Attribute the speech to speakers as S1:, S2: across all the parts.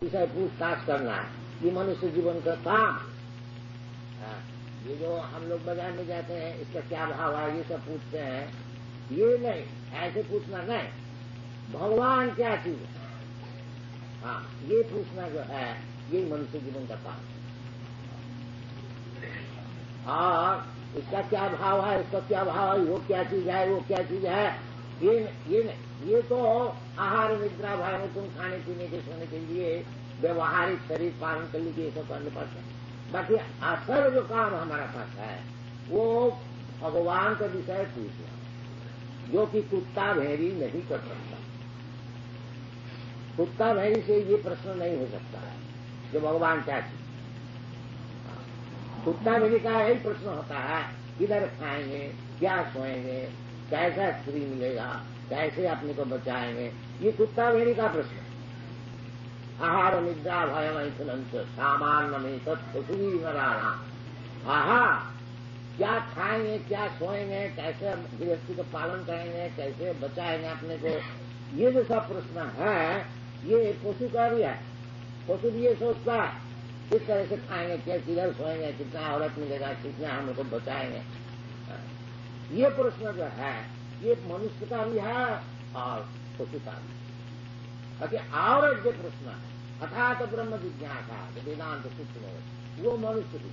S1: विषय पूछताछ करना है, ये मनुष्य जीवन का काम। ये जो हम लोग बाजार में जाते हैं, इसका क्या भाव है, ये सब पूछते हैं, ये नहीं, ऐसे पूछना नहीं, भगवान क्या चीज है, हाँ ये पूछना जो है, ये मनुष्य जीवन का काम। और इसका क्या भाव है, इसका क्या भाव है, वो क्या चीज है, वो क्या चीज है, ये नहीं, ये तो आहार निद्रा भय में तुम खाने पीने के सोने के लिए व्यवहारिक शरीर पालन कर लीजिए, सब करने पड़ता है। बाकी असल जो काम हमारा पास है वो भगवान का विषय पूछना, जो कि कुत्ता भेड़ी नहीं कर सकता। कुत्ता भेड़ी से ये प्रश्न नहीं हो सकता है जो भगवान क्या चीज। कुत्ता भेड़ी का यही प्रश्न होता है, किधर खाएंगे, क्या सोएंगे, कैसा स्त्री मिलेगा, कैसे अपने को बचाएंगे, ये कुत्ता भेड़ी का प्रश्न। आहार निद्रा भय मैथुनंच सामान्य में तत्सुरी नराणा। आहा क्या खाएंगे, क्या सोएंगे, कैसे गृहस्थी का पालन करेंगे, कैसे बचाएंगे अपने को, ये जो सब प्रश्न है ये पशु का भी है। पशु भी ये सोचता है किस तरह से खाएंगे, क्या किधर सोएंगे, कितना औरत मिलेगा, कितना हम लोग को बचाएंगे। ये प्रश्न जो है ये मनुष्य का भी है और पशु का भी। और एक जो प्रश्न है अर्थात ब्रह्म जिज्ञासा वेदांत सूत्र में, वो मनुष्य भी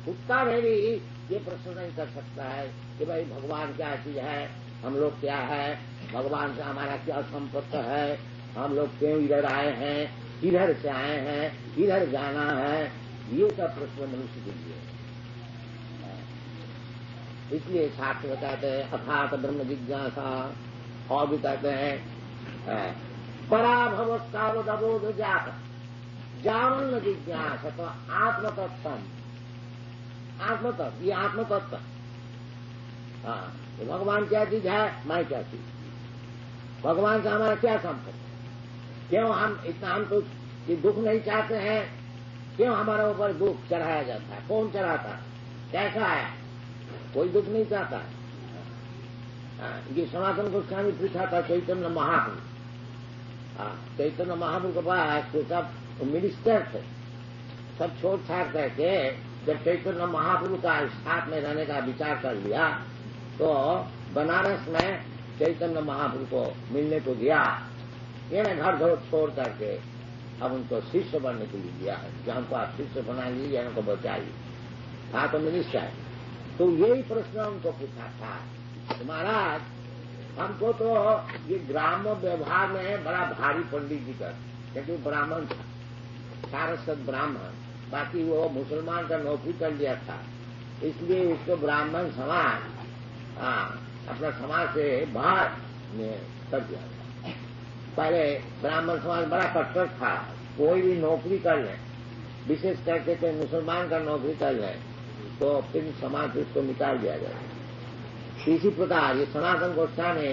S1: कुत्ता में भी ये प्रश्न नहीं कर सकता है कि भाई भगवान क्या चीज है, हम लोग क्या है, भगवान से हमारा क्या संपर्क है, हम लोग क्यों इधर आए हैं, किधर से आए हैं, किधर जाना है, ये सब प्रश्न मनुष्य के लिए है। इसलिए शास्त्र बताते हैं अर्थात ब्रह्म जिज्ञासा, और भी कहते हैं पराभव सावधबोध जात जावन जिज्ञासा, तो आत्मतत्व, आत्मतत्व, ये आत्मतत्व। हाँ, तो भगवान क्या चीज है, मैं क्या चीज, भगवान से हमारा क्या संपर्क, क्यों हम इतना, हम तो ये दुख नहीं चाहते हैं, क्यों हमारे ऊपर दुख चढ़ाया जाता है, कौन चढ़ाता है, कैसा है, कोई दुख नहीं चाहता है। ये सनातन गोस्वामी पूछा था चैतन्य महाप्रभु, चैतन्य महाप्रभु के पास तो सब मिनिस्टर थे, सब छोड़ छाड़ करके जब चैतन्य महाप्रभु का साथ में रहने का विचार कर लिया तो बनारस में चैतन्य महाप्रभु को मिलने को गया। ये ना घर घर छोड़ करके अब उनको शिष्य बनने के लिए दिया है, जहां को आप शिष्य बना लीजिए, उनको बचाइए। था तो मिनिस्टर, तो यही प्रश्न उनको पूछा था, महाराज हमको तो ये ग्राम्य व्यवहार में बड़ा भारी पंडित जी का, क्योंकि ब्राह्मण था, सारस्वत ब्राह्मण, बाकी वो मुसलमान का नौकरी कर लिया था, इसलिए उसको ब्राह्मण समाज अपना समाज से बाहर कर दिया था। पहले ब्राह्मण समाज बड़ा कट्टर था, कोई भी नौकरी कर ले, विशेष करके कोई मुसलमान का नौकरी कर ले तो फिर समाज उसको निकाल दिया जाए। इसी प्रकार ये सनातन गोस्वामी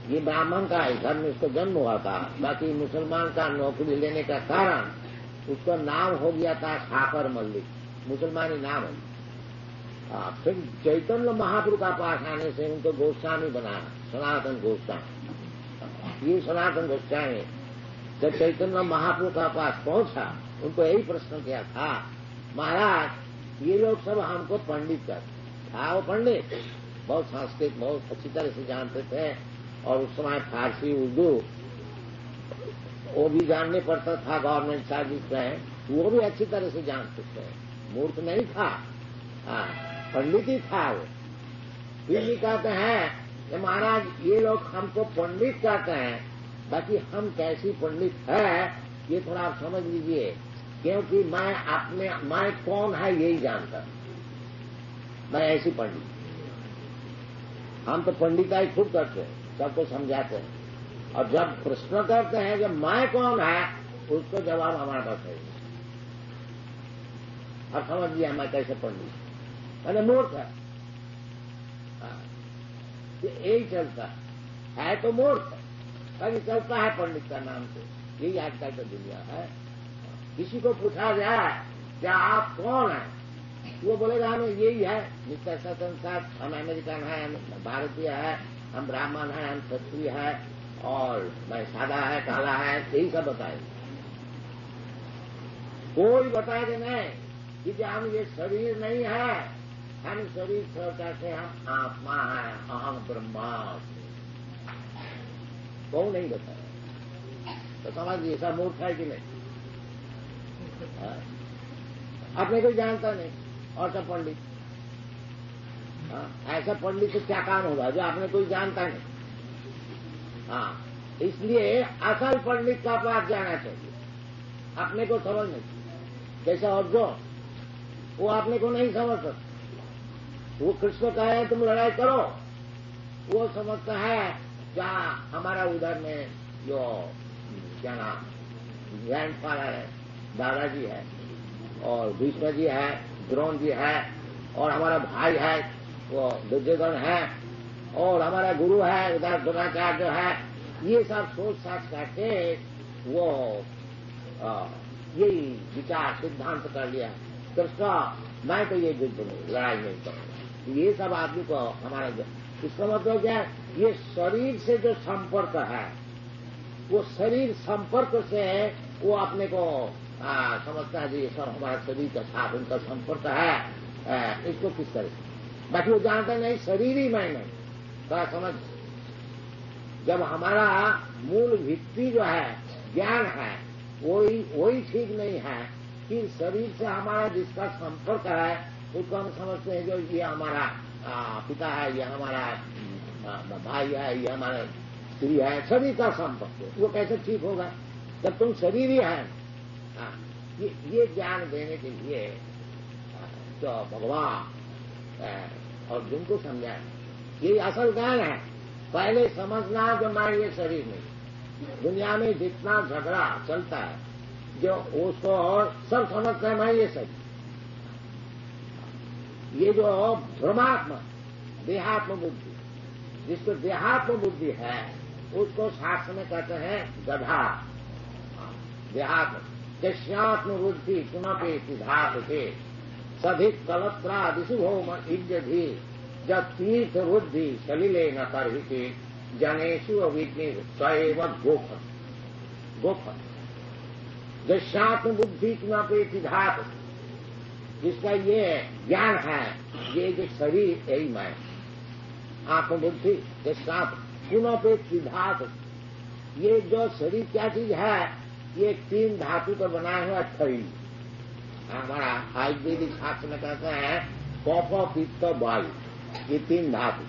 S1: ये ब्राह्मण का घर में उसका जन्म हुआ था, बाकी मुसलमान का नौकरी लेने का कारण उसका नाम हो गया था साकर मल्लिक, मुसलमानी नाम है। फिर चैतन्य महाप्रभु का पास आने से उनको गोस्वामी बनाया, सनातन गोस्वामी। ये सनातन गोस्वामी जब चैतन्य महाप्रभु का पास पहुंचा, उनको यही प्रश्न किया था, महाराज ये लोग सब हमको पंडित करते था, वो पंडित बहुत संस्कृत बहुत अच्छी तरह से जानते थे, और उस समय फारसी उर्दू वो भी जानने पड़ता था, गवर्नमेंट सर्विस में वो भी अच्छी तरह से जानते थे, मूर्ख नहीं था, पंडित ही था वो। फिर भी कहते हैं कि महाराज ये लोग हमको पंडित कहते हैं, बाकी हम कैसी पंडित है ये थोड़ा आप समझ लीजिए, क्योंकि मैं कौन है यही जानता, मैं ऐसी पंडित, हम तो पंडिताई खूब करते हैं, सबको समझाते हैं, और जब प्रश्न करते हैं कि मैं कौन है, उसको जवाब हमारे पास है। अब समझ लिया मैं कैसे पंडित, मैंने मूर्ख है, यही चलता है तो मूर्ख कभी चलता है पंडित का नाम से, यही आजकल की दुनिया है। किसी को पूछा जाए क्या आप कौन है, वो बोलेगा हमें यही है, मिस्टर सतन साहब, हम अमेरिकन है, हम भारतीय है, हम ब्राह्मण है, हम क्षत्रिय है, और मैं सादा है, काला है, यही सब बताए। कोई बताए दे नहीं कि हम ये शरीर नहीं है, हम शरीर छोड़ के हम आत्मा है, अहम ब्रह्मास्मि। कौन नहीं बताया? तो समझिए सब मूर्ख है कि नहीं? अपने कोई जानता नहीं और सब पंडित। ऐसा पंडित तो क्या काम होगा जो आपने कोई जानता नहीं। इसलिए असल पंडित का पास जाना चाहिए, अपने को समझ नहीं। जैसा अर्जुन, वो अपने को नहीं समझ सकता। वो कृष्ण कहे तुम लड़ाई करो, वो समझता है क्या हमारा उधर में जो क्या नाम ग्रैंडफादर है, दादाजी है, और भीष्म जी है, द्रोण जी है, और हमारा भाई है वो दुर्योधन है, और हमारा गुरु है उधर द्रोणाचार्य है। ये सब सोच साच करके वो यही विचार सिद्धांत कर लिया, कृष्ण मैं तो ये युद्ध में लड़ाई नहीं करूंगा। ये सब आदमी को हमारा इसका मतलब क्या है? ये शरीर से जो संपर्क है, वो शरीर संपर्क से वो अपने को समझता है ये सब हमारा शरीर के साथ उनका संपर्क है। इसको किस तरह से बाकी वो जानता नहीं, शरीर ही मैं नहीं। तो समझ, जब हमारा मूल भित्ति जो है ज्ञान है वही ठीक नहीं है कि शरीर से हमारा जिसका संपर्क है उसको हम समझते हैं जो ये हमारा पिता है, ये हमारा भाई है, ये हमारा स्त्री है, शरीर का संपर्क। वो कैसे ठीक होगा जब तुम शरीर ही है? ये ज्ञान देने के लिए तो भगवान और जिनको समझाए ये असल ज्ञान है। पहले समझना जो मैं ये शरीर नहीं। दुनिया में जितना झगड़ा चलता है जो उसको सब समझते हैं मैं ये शरीर। ये जो भ्रमात्मा देहात्म बुद्धि, जिसको देहात्म बुद्धि है उसको शास्त्र में कहते हैं गधा। देहात्म यस्यात्म बुद्धि पुनः सिद्धार्थ थे सधिक कलत्रा दिशुभो इज्जधि जब तीर्थ बुद्धि सलिले न करहिते जनेशु अविज्ञ सैव गोफन गोफन। यस्यात्म बुद्धि पुनः सिद्धार्थ, जिसका ये ज्ञान है ये जो शरीर यही मैं, आत्मबुद्धि यस्यात्म पुनः सिद्धार्थ। ये जो शरीर क्या चीज है? ये 3 धातु का बनाया हुआ शरीर। हमारा आयुर्वेदिक शास्त्र में कहते हैं कफ पित्त वायु, ये 3 धातु।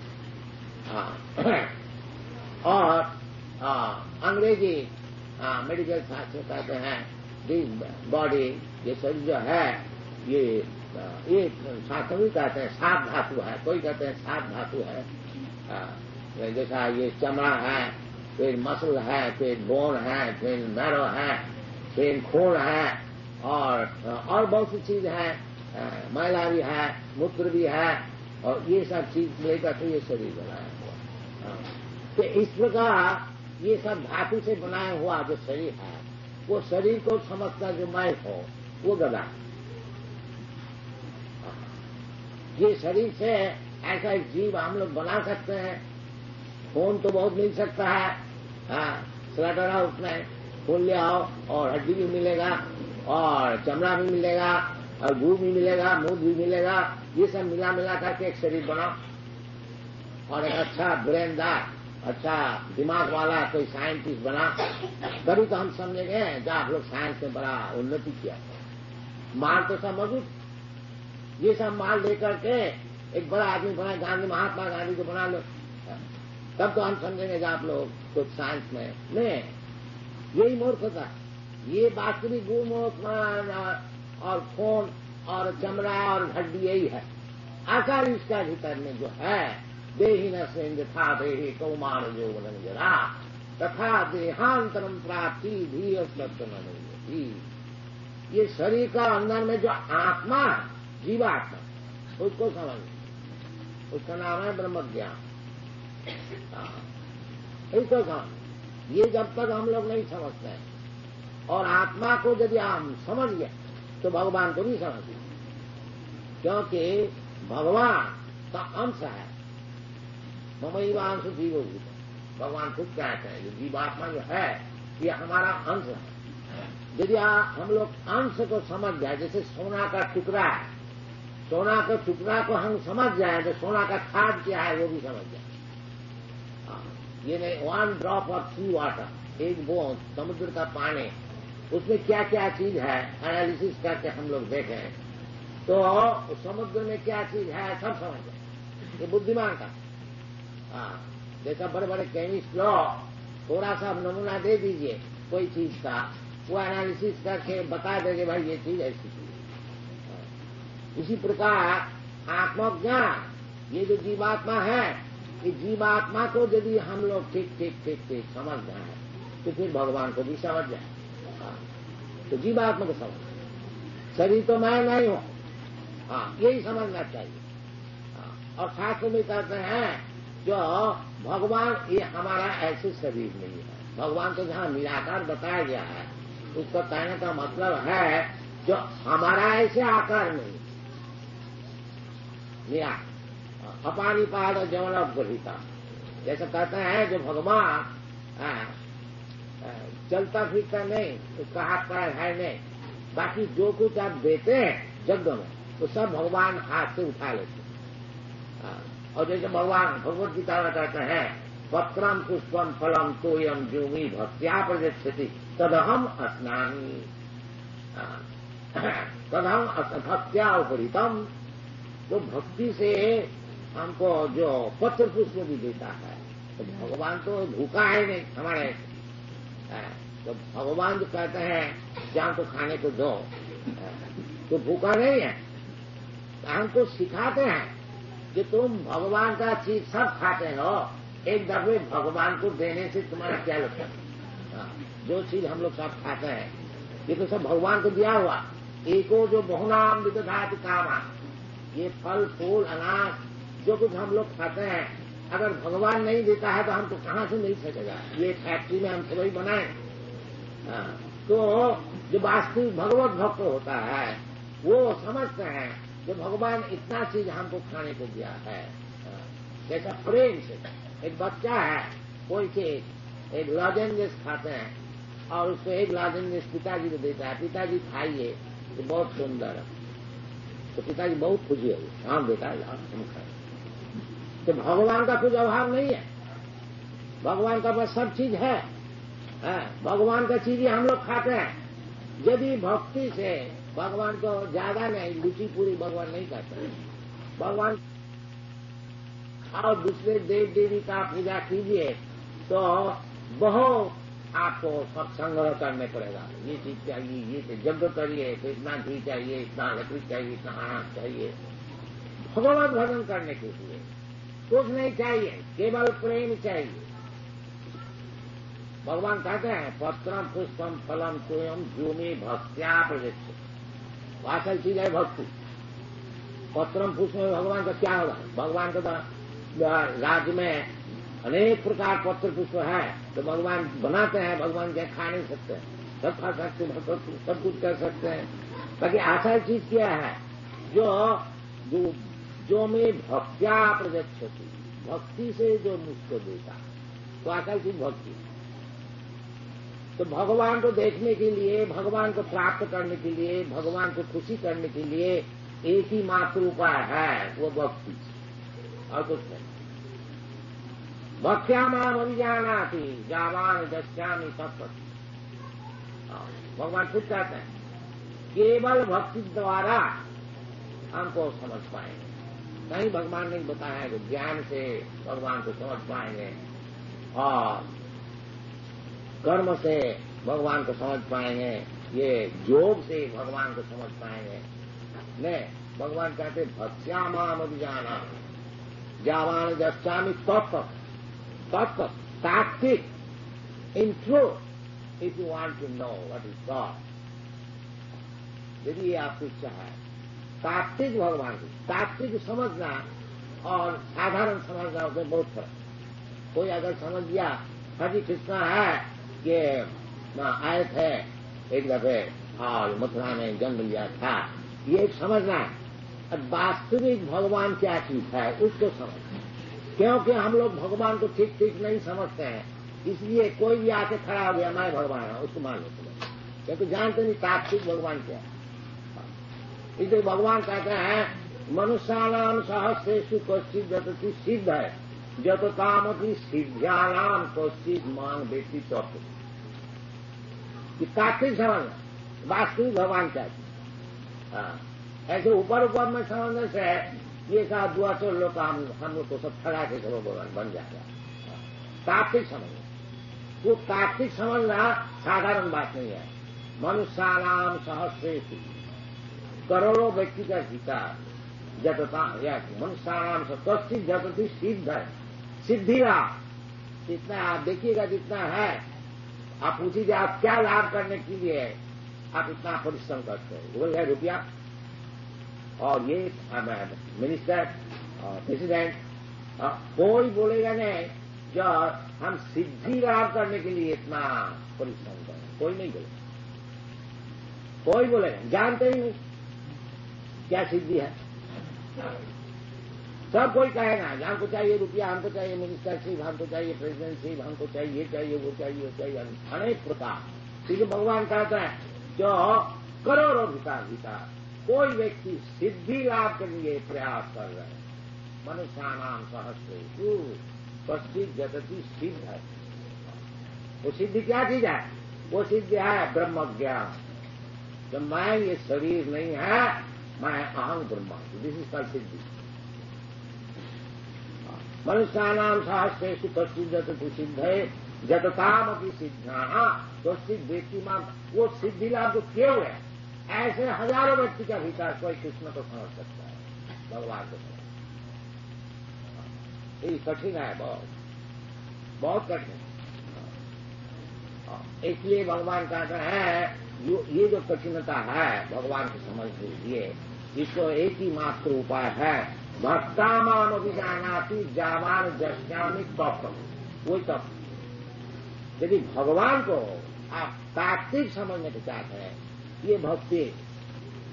S1: और अंग्रेजी मेडिकल शास्त्र कहते हैं दिस बॉडी, ये शरीर जो है ये शास्त्र भी कहते हैं 7 धातु है, कोई कहते हैं 7 धातु है। जैसा ये चमड़ा है, फिर मसल है, फिर बोन है, फिर नर्व है, फिर खून है, और बहुत सी चीज है, मैला भी है, मूत्र भी है, और ये सब चीज लेकर तो ये शरीर बनाया हुआ। तो इस प्रकार ये सब धातु से बनाया हुआ जो शरीर है वो शरीर को समझता जो मैं हो वो गधा। ये शरीर से ऐसा एक जीव हम लोग बना सकते हैं। खून तो बहुत मिल सकता है, स्लेटर हाउस में खून ले आओ और हड्डी भी मिलेगा और चमड़ा भी मिलेगा और गू भी मिलेगा, मूत्र भी मिलेगा। ये सब मिला करके एक शरीर बनाओ और एक अच्छा ब्रेनदार, अच्छा दिमाग वाला कोई साइंटिस्ट बना, तभी तो हम समझेंगे जब आप लोग साइंस में बड़ा उन्नति किया। माल तो सब मौजूद, ये सब माल लेकर के एक बड़ा आदमी बना, गांधी, महात्मा गांधी को बना लो, तब तो हम समझेंगे जब आप लोग कुछ साइंस में नहीं। यही मूर्खता, ये वास्तविक गुण और खून और चमड़ा और हड्डी यही है। आकार इसका भीतर में जो है देही न सेंग था देही कौमार जो जरा तथा देहांतरम प्राप्ति भी नहीं। ये शरीर का अंदर में जो आत्मा है, जीवात्मा, उसको समझ, उसका नाम है ब्रह्म ज्ञान। इसको समझ, ये जब तक हम लोग नहीं समझते हैं और आत्मा को यदि हम समझ गए तो भगवान को भी समझ गए, क्योंकि भगवान का अंश है। ममैवांश जीवभूत, भगवान खुद कहते हैं, जो जीवात्मा जो है ये हमारा अंश है। यदि हम लोग अंश को समझ जाए, जैसे सोना का टुकड़ा है, सोना के टुकड़ा को हम समझ जाए तो सोना का खाद क्या है वो भी समझ जाए। ये नहीं, 1 ड्रॉप ऑफ सी वाटर, एक बूंद समुद्र का पानी, उसमें क्या क्या चीज है एनालिसिस करके हम लोग देखें तो समुद्र में क्या चीज है सब समझ जाए। ये बुद्धिमान का। जैसा बड़े बड़े केमिस्ट लोग थोड़ा सा नमूना दे दीजिए कोई चीज का, वो एनालिसिस करके बता देंगे भाई ये चीज ऐसी चीज। इसी प्रकार आत्मज्ञान, ये जो जीवात्मा है, इस जीवात्मा को यदि हम लोग ठीक समझ जाए तो फिर भगवान को भी समझ जाए। तो जीवात्मा को समझ, शरीर तो मैं नहीं हूं, यही समझना चाहिए। और शास्त्र में कहते हैं जो भगवान ये हमारा ऐसे शरीर नहीं है। भगवान को जहां निराकार बताया गया है उसका कहने का मतलब है जो हमारा ऐसे आकार नहीं, निराकार अपानी पाद जवन गृहिता, जैसे कहते हैं जो भगवान चलता फिरता नहीं, उसका हाथ पैर है नहीं, बाकी जो कुछ आप देते हैं जग में तो सब भगवान हाथ से उठा लेते हैं। और जैसे भगवान भगवत गीता में कहते हैं पत्रम पुष्पम फलम तोयम जूमी भक्त्या प्रजच्छति तदहम स्नानी, तदहम भक्त्या उपरितम। तो भक्ति से हमको जो पत्र पुष्प भी देता है, तो भगवान तो भूखा है नहीं हमारे। तो भगवान जो कहते हैं जान तो खाने को दो, तो भूखा नहीं है। हमको सिखाते हैं कि तुम भगवान का चीज सब खाते हो, एक दफे भगवान को देने से तुम्हारा क्या लगता है। जो चीज हम लोग सब खाते हैं ये तो सब भगवान को दिया हुआ। एको जो बहुनाम विदधाति कामा, ये फल फूल अनाज जो कुछ हम लोग खाते हैं, अगर भगवान नहीं देता है तो हमको कहाँ से मिल सकेगा। ये फैक्ट्री में हम सभी बनाए। तो जो वास्तविक भगवत भक्त होता है वो समझते हैं जो भगवान इतना चीज हमको खाने को दिया है। जैसा प्रेम से एक बच्चा है, कोई चीज एक लॉजेंजेस खाते हैं और उसको एक लॉजेंजेस पिताजी को देता है, पिताजी खाइए तो बहुत सुंदर है, तो पिताजी बहुत खुशी होगी, हाँ बेटा हम खाए। तो भगवान का कुछ अभाव नहीं है, भगवान का बस सब चीज है। भगवान का चीज ही हम लोग खाते हैं। यदि भक्ति से भगवान को ज्यादा नहीं, लुची पूरी भगवान नहीं करते। भगवान और दूसरे देव देवी का पूजा कीजिए तो बहुत आपको सब संग्रह करने पड़ेगा। ये चीज चाहिए, ये यज्ञ करिए तो इतना घी चाहिए, इतना लकड़ी चाहिए, इतना अनाज चाहिए। भगवान भजन करने के लिए कुछ नहीं चाहिए, केवल प्रेम चाहिए। भगवान कहते हैं पत्रम पुष्पम फलम तोयम जूमी भक्त्या प्रजच्छति। असल चीज है भक्ति। पत्रम पुष्प में भगवान का क्या होगा। भगवान का राज्य में अनेक प्रकार पत्र पुष्प है, तो भगवान बनाते हैं। भगवान क्या खा नहीं सकते, सब खा सकते, सब कुछ कर सकते हैं। बाकी असल चीज क्या है जो में भक्त्या प्रजच्छति, भक्ति से जो मुझको देता, तो असल चीज भक्ति। तो भगवान को देखने के लिए, भगवान को प्राप्त करने के लिए, भगवान को खुशी करने के लिए एक ही मात्र उपाय है, वो भक्ति और कुछ नहीं। भक्त्या माम अभिजानाति जावान दस्यामि तत्पति। भगवान खुद कहते हैं केवल भक्ति द्वारा हमको समझ पाएंगे। कहीं भगवान ने बताया है कि ज्ञान से भगवान को समझ पाएंगे और कर्म से भगवान को समझ पाएंगे, ये योग से भगवान को समझ पाएंगे। नहीं, भगवान कहते भक्त्या माम अभिजाना जावान दस्यामि तत्व तात्विक in truth if you want to know what is God. यदि ये आपको इच्छा है तात्विक भगवान को, तात्विक समझना और साधारण समझना उसमें बहुत फर्क। कोई अगर समझ गया हरि कृष्णा है कि आए थे एक दफे और मथुरा में जन्म लिया था, ये समझना है। अब वास्तविक भगवान क्या चीज है उसको समझना। क्योंकि हम लोग भगवान को ठीक ठीक नहीं समझते हैं, इसलिए कोई भी आके खड़ा हो गया मैं भगवान हूं, उसको मान लेते हैं, क्योंकि जानते नहीं तात्विक भगवान क्या है। इसलिए भगवान कहते हैं मनुष्यानाम सहस्रेषु कश्चित् जतति सिद्ध है जत कामति सिद्ध्यानाम कश्चित् मांग व्यक्ति तत्व। तात्विक समझना, वास्तविक भगवान क्या है। ऐसे ऊपर ऊपर में समझने से ये सब दुआ से लोग हम लोग को सब ठगा के सब भगवान बन जाएगा। तात्विक समझना, वो तात्विक समझना साधारण बात नहीं है। मनुष्यानाम सहस्रेषु करोड़ों व्यक्ति का विचार जतता या मनुष्यानाम से कश्चित् जतति सिद्ध है, सिद्धिरा जितना आप देखिएगा जितना है, आप पूछिए आप क्या लाभ करने के लिए आप इतना परिश्रम करते हैं, वो है रुपया और ये मिनिस्टर और प्रेसिडेंट, कोई बोलेगा नहीं जो हम सिद्धि लाभ करने के लिए इतना परिश्रम करें, कोई नहीं बोलेगा, कोई बोलेगा, जानते ही नहीं क्या सिद्धि है। सब कोई कहेगा हमको चाहिए रुपया, हमको चाहिए मिनिस्टरशिप, हमको चाहिए प्रेसिडेंटशिप, हमको चाहिए चाहिए वो चाहिए वो चाहिए, अनेक प्रकार। इसलिए भगवान कहता है जो करोड़ों विचार कोई व्यक्ति सिद्धि लाभ के लिए प्रयास कर रहे हैं। मनुष्यानाम सहस्रेषु कश्चित् जतति सिद्ध है। वो सिद्धि क्या चीज है? वो सिद्धि है ब्रह्म ज्ञान। जब मैं ये शरीर नहीं है, मैं अहं ब्रह्मास्मि, दिस इज कॉल्ड सिद्धि। मनुष्यानाम सहस्रेषु कश्चित् जतति सिद्ध है जततामपि सिद्धा कश्चित् व्यक्ति वो सिद्धि लाभ जो किए हुए हैं, ऐसे हजारों व्यक्ति का विचार कोई कृष्ण को समझ सकता है, भगवान को समझ। ये कठिन है, बहुत कठिन। इसलिए भगवान कहते हैं ये जो कठिनता है भगवान को समझ लीजिए, इसको एक ही मात्र उपाय है, भक्तामान अभिजानाति जावान जश्यामि तत्व। वही तत्व। यदि भगवान को आप तात्विक समझने के चाहते हैं, ये भक्ति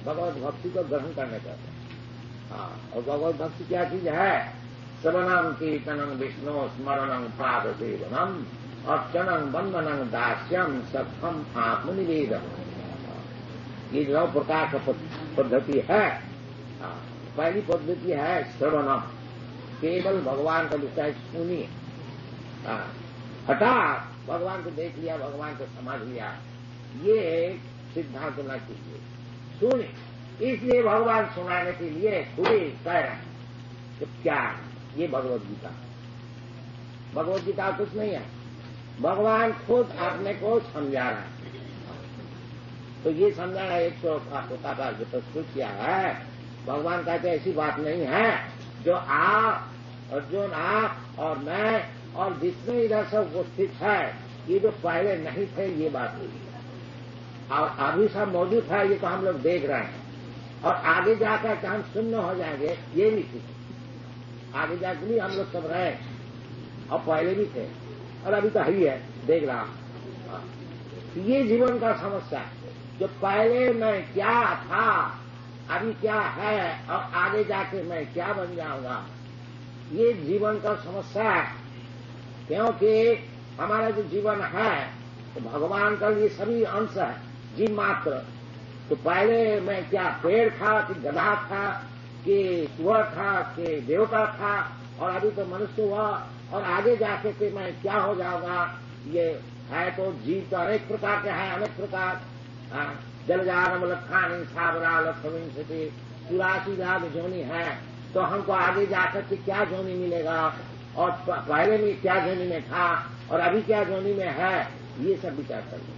S1: भगवत भक्ति को ग्रहण करने चाहते हैं। और भगवत भक्ति क्या चीज है? श्रवणं कीर्तनं विष्णु स्मरणं पाद सेवनम अर्चनं वंदनं दास्यम सत्थम आत्मनिवेदन। ये 9 प्रकार का पद्धति है। पहली पद्धति है श्रवणम, केवल भगवान का विषय सुनिए। हठात भगवान को देख लिया, भगवान को समझ लिया, ये सिद्धांत न कीजिए, सुनिए। इसलिए भगवान सुनाने के लिए खुद ही कह रहे हैं तो क्या ये भगवत गीता। भगवत गीता कुछ नहीं है, भगवान खुद अपने को समझा रहा है। तो ये समझाना एक तो होता था जो प्रस्तुत किया है। भगवान कहते ऐसी बात नहीं है जो आप अर्जुन आप और मैं और जितने इधर सब उपस्थित है, ये जो पहले नहीं थे ये बात हुई, और अभी सब मौजूद है, ये तो हम लोग देख रहे हैं, और आगे जाकर के हम शून्य हो जाएंगे ये भी ठीक। आगे जाकर भी हम लोग सब रहे और पहले भी थे और अभी तो ही है, देख रहा हूं। ये जीवन का समस्या है, जो पहले मैं क्या था, अभी क्या है और आगे जाके मैं क्या बन जाऊंगा, ये जीवन का समस्या है। क्योंकि हमारा जो जीवन है तो भगवान का ये सभी अंश है, जीव मात्र। तो पहले मैं क्या पेड़ था कि गधा था कि सुअर था कि देवता था, और अभी तो मनुष्य हुआ, और आगे जाके कि मैं क्या हो जाऊंगा, ये है। तो जीव तो अनेक प्रकार के हैं, अनेक प्रकार। जलजानम लखानी साबरा लखविंशति 84 लाख जोनी है। तो हमको आगे जाकर के क्या जोनी मिलेगा, और पहले में क्या जोनी में था और अभी क्या जोनी में है, ये सब विचार करिए।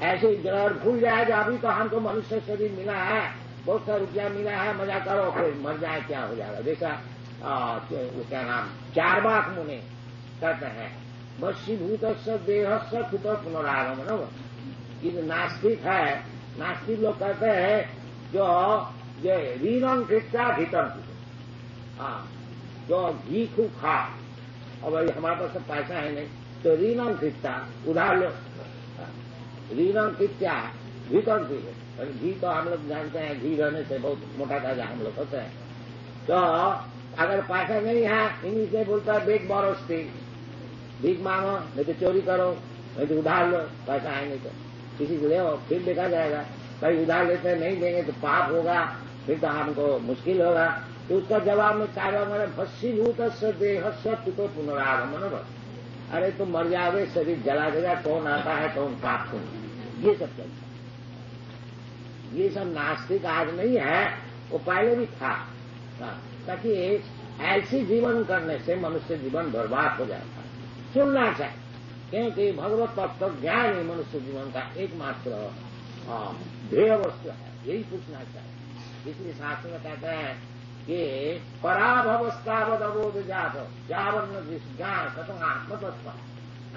S1: ऐसे जरा भूल जाएगा अभी तो हमको मनुष्य शरीर मिला है, बहुत सा रुपया मिला है, मजा करो, फिर मर जाए क्या हो जाएगा। जैसा वो क्या नाम चार्वाक मुनि कहते हैं, वशीभूत देह से खुद पुनरागमन। ये जो नास्तिक है, नास्तिक लोग कहते हैं जो ये रीनम कृत्या भीतर, जो घी खूब खा, और भाई हमारे पास सब पैसा है नहीं, तो रीनम कृत्या उधार लो, रीनम कृत्या भीतर घी तो हम लोग जानते हैं, घी रहने से बहुत मोटा ताजा हम लोग होते हैं। तो अगर पैसा नहीं है, इंग्लिश में बोलता है बेग बोरोस्ती, भीख मांगो, नहीं तो चोरी करो, नहीं तो उधार लो, पैसा है नहीं तो किसी से ले, फिर देखा जाएगा। भाई उधार लेते नहीं देंगे तो पाप होगा, फिर तो हमको मुश्किल होगा। तो उसका जवाब में चारों मेरे भस्सीभूत देह सत्य तो पुनरागमन। अरे तुम मर जाओगे, शरीर जला देगा, कौन आता है कौन पाप कौन, ये सब चलता है। ये सब नास्तिक आज नहीं है, वो पहले भी था, ताकि ऐसी जीवन करने से मनुष्य जीवन बर्बाद हो जाता है। सुनना चाहिए, क्योंकि भगवत तत्व ज्ञान ही मनुष्य जीवन का एकमात्र ध्येय वस्तु है, यही पूछना चाहिए। इसलिए शास्त्र में कहते हैं कि पराभवस्थावद अबोध जात जावर्ण जिज्ञास आत्मतत्व,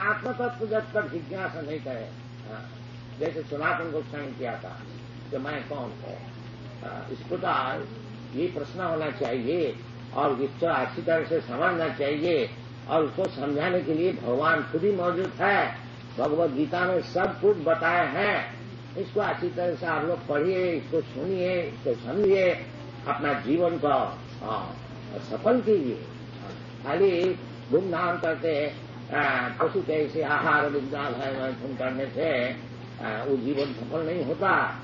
S1: आत्मतत्व जब तक जिज्ञासा नहीं करे, जैसे सनातन गोस्वामी किया था कि मैं कौन हूं, इस प्रकार ये प्रश्न होना चाहिए और इसको अच्छी तरह से समझना चाहिए। और उसको समझाने के लिए भगवान खुद ही मौजूद है, भगवत गीता में सब कुछ बताए हैं। इसको अच्छी तरह से आप लोग पढ़िए, इसको सुनिए, इसको समझिए, अपना जीवन को सफल कीजिए। खाली धूमधाम करके पशु कैसे आहार विद्यालय करने से वो जीवन सफल नहीं होता।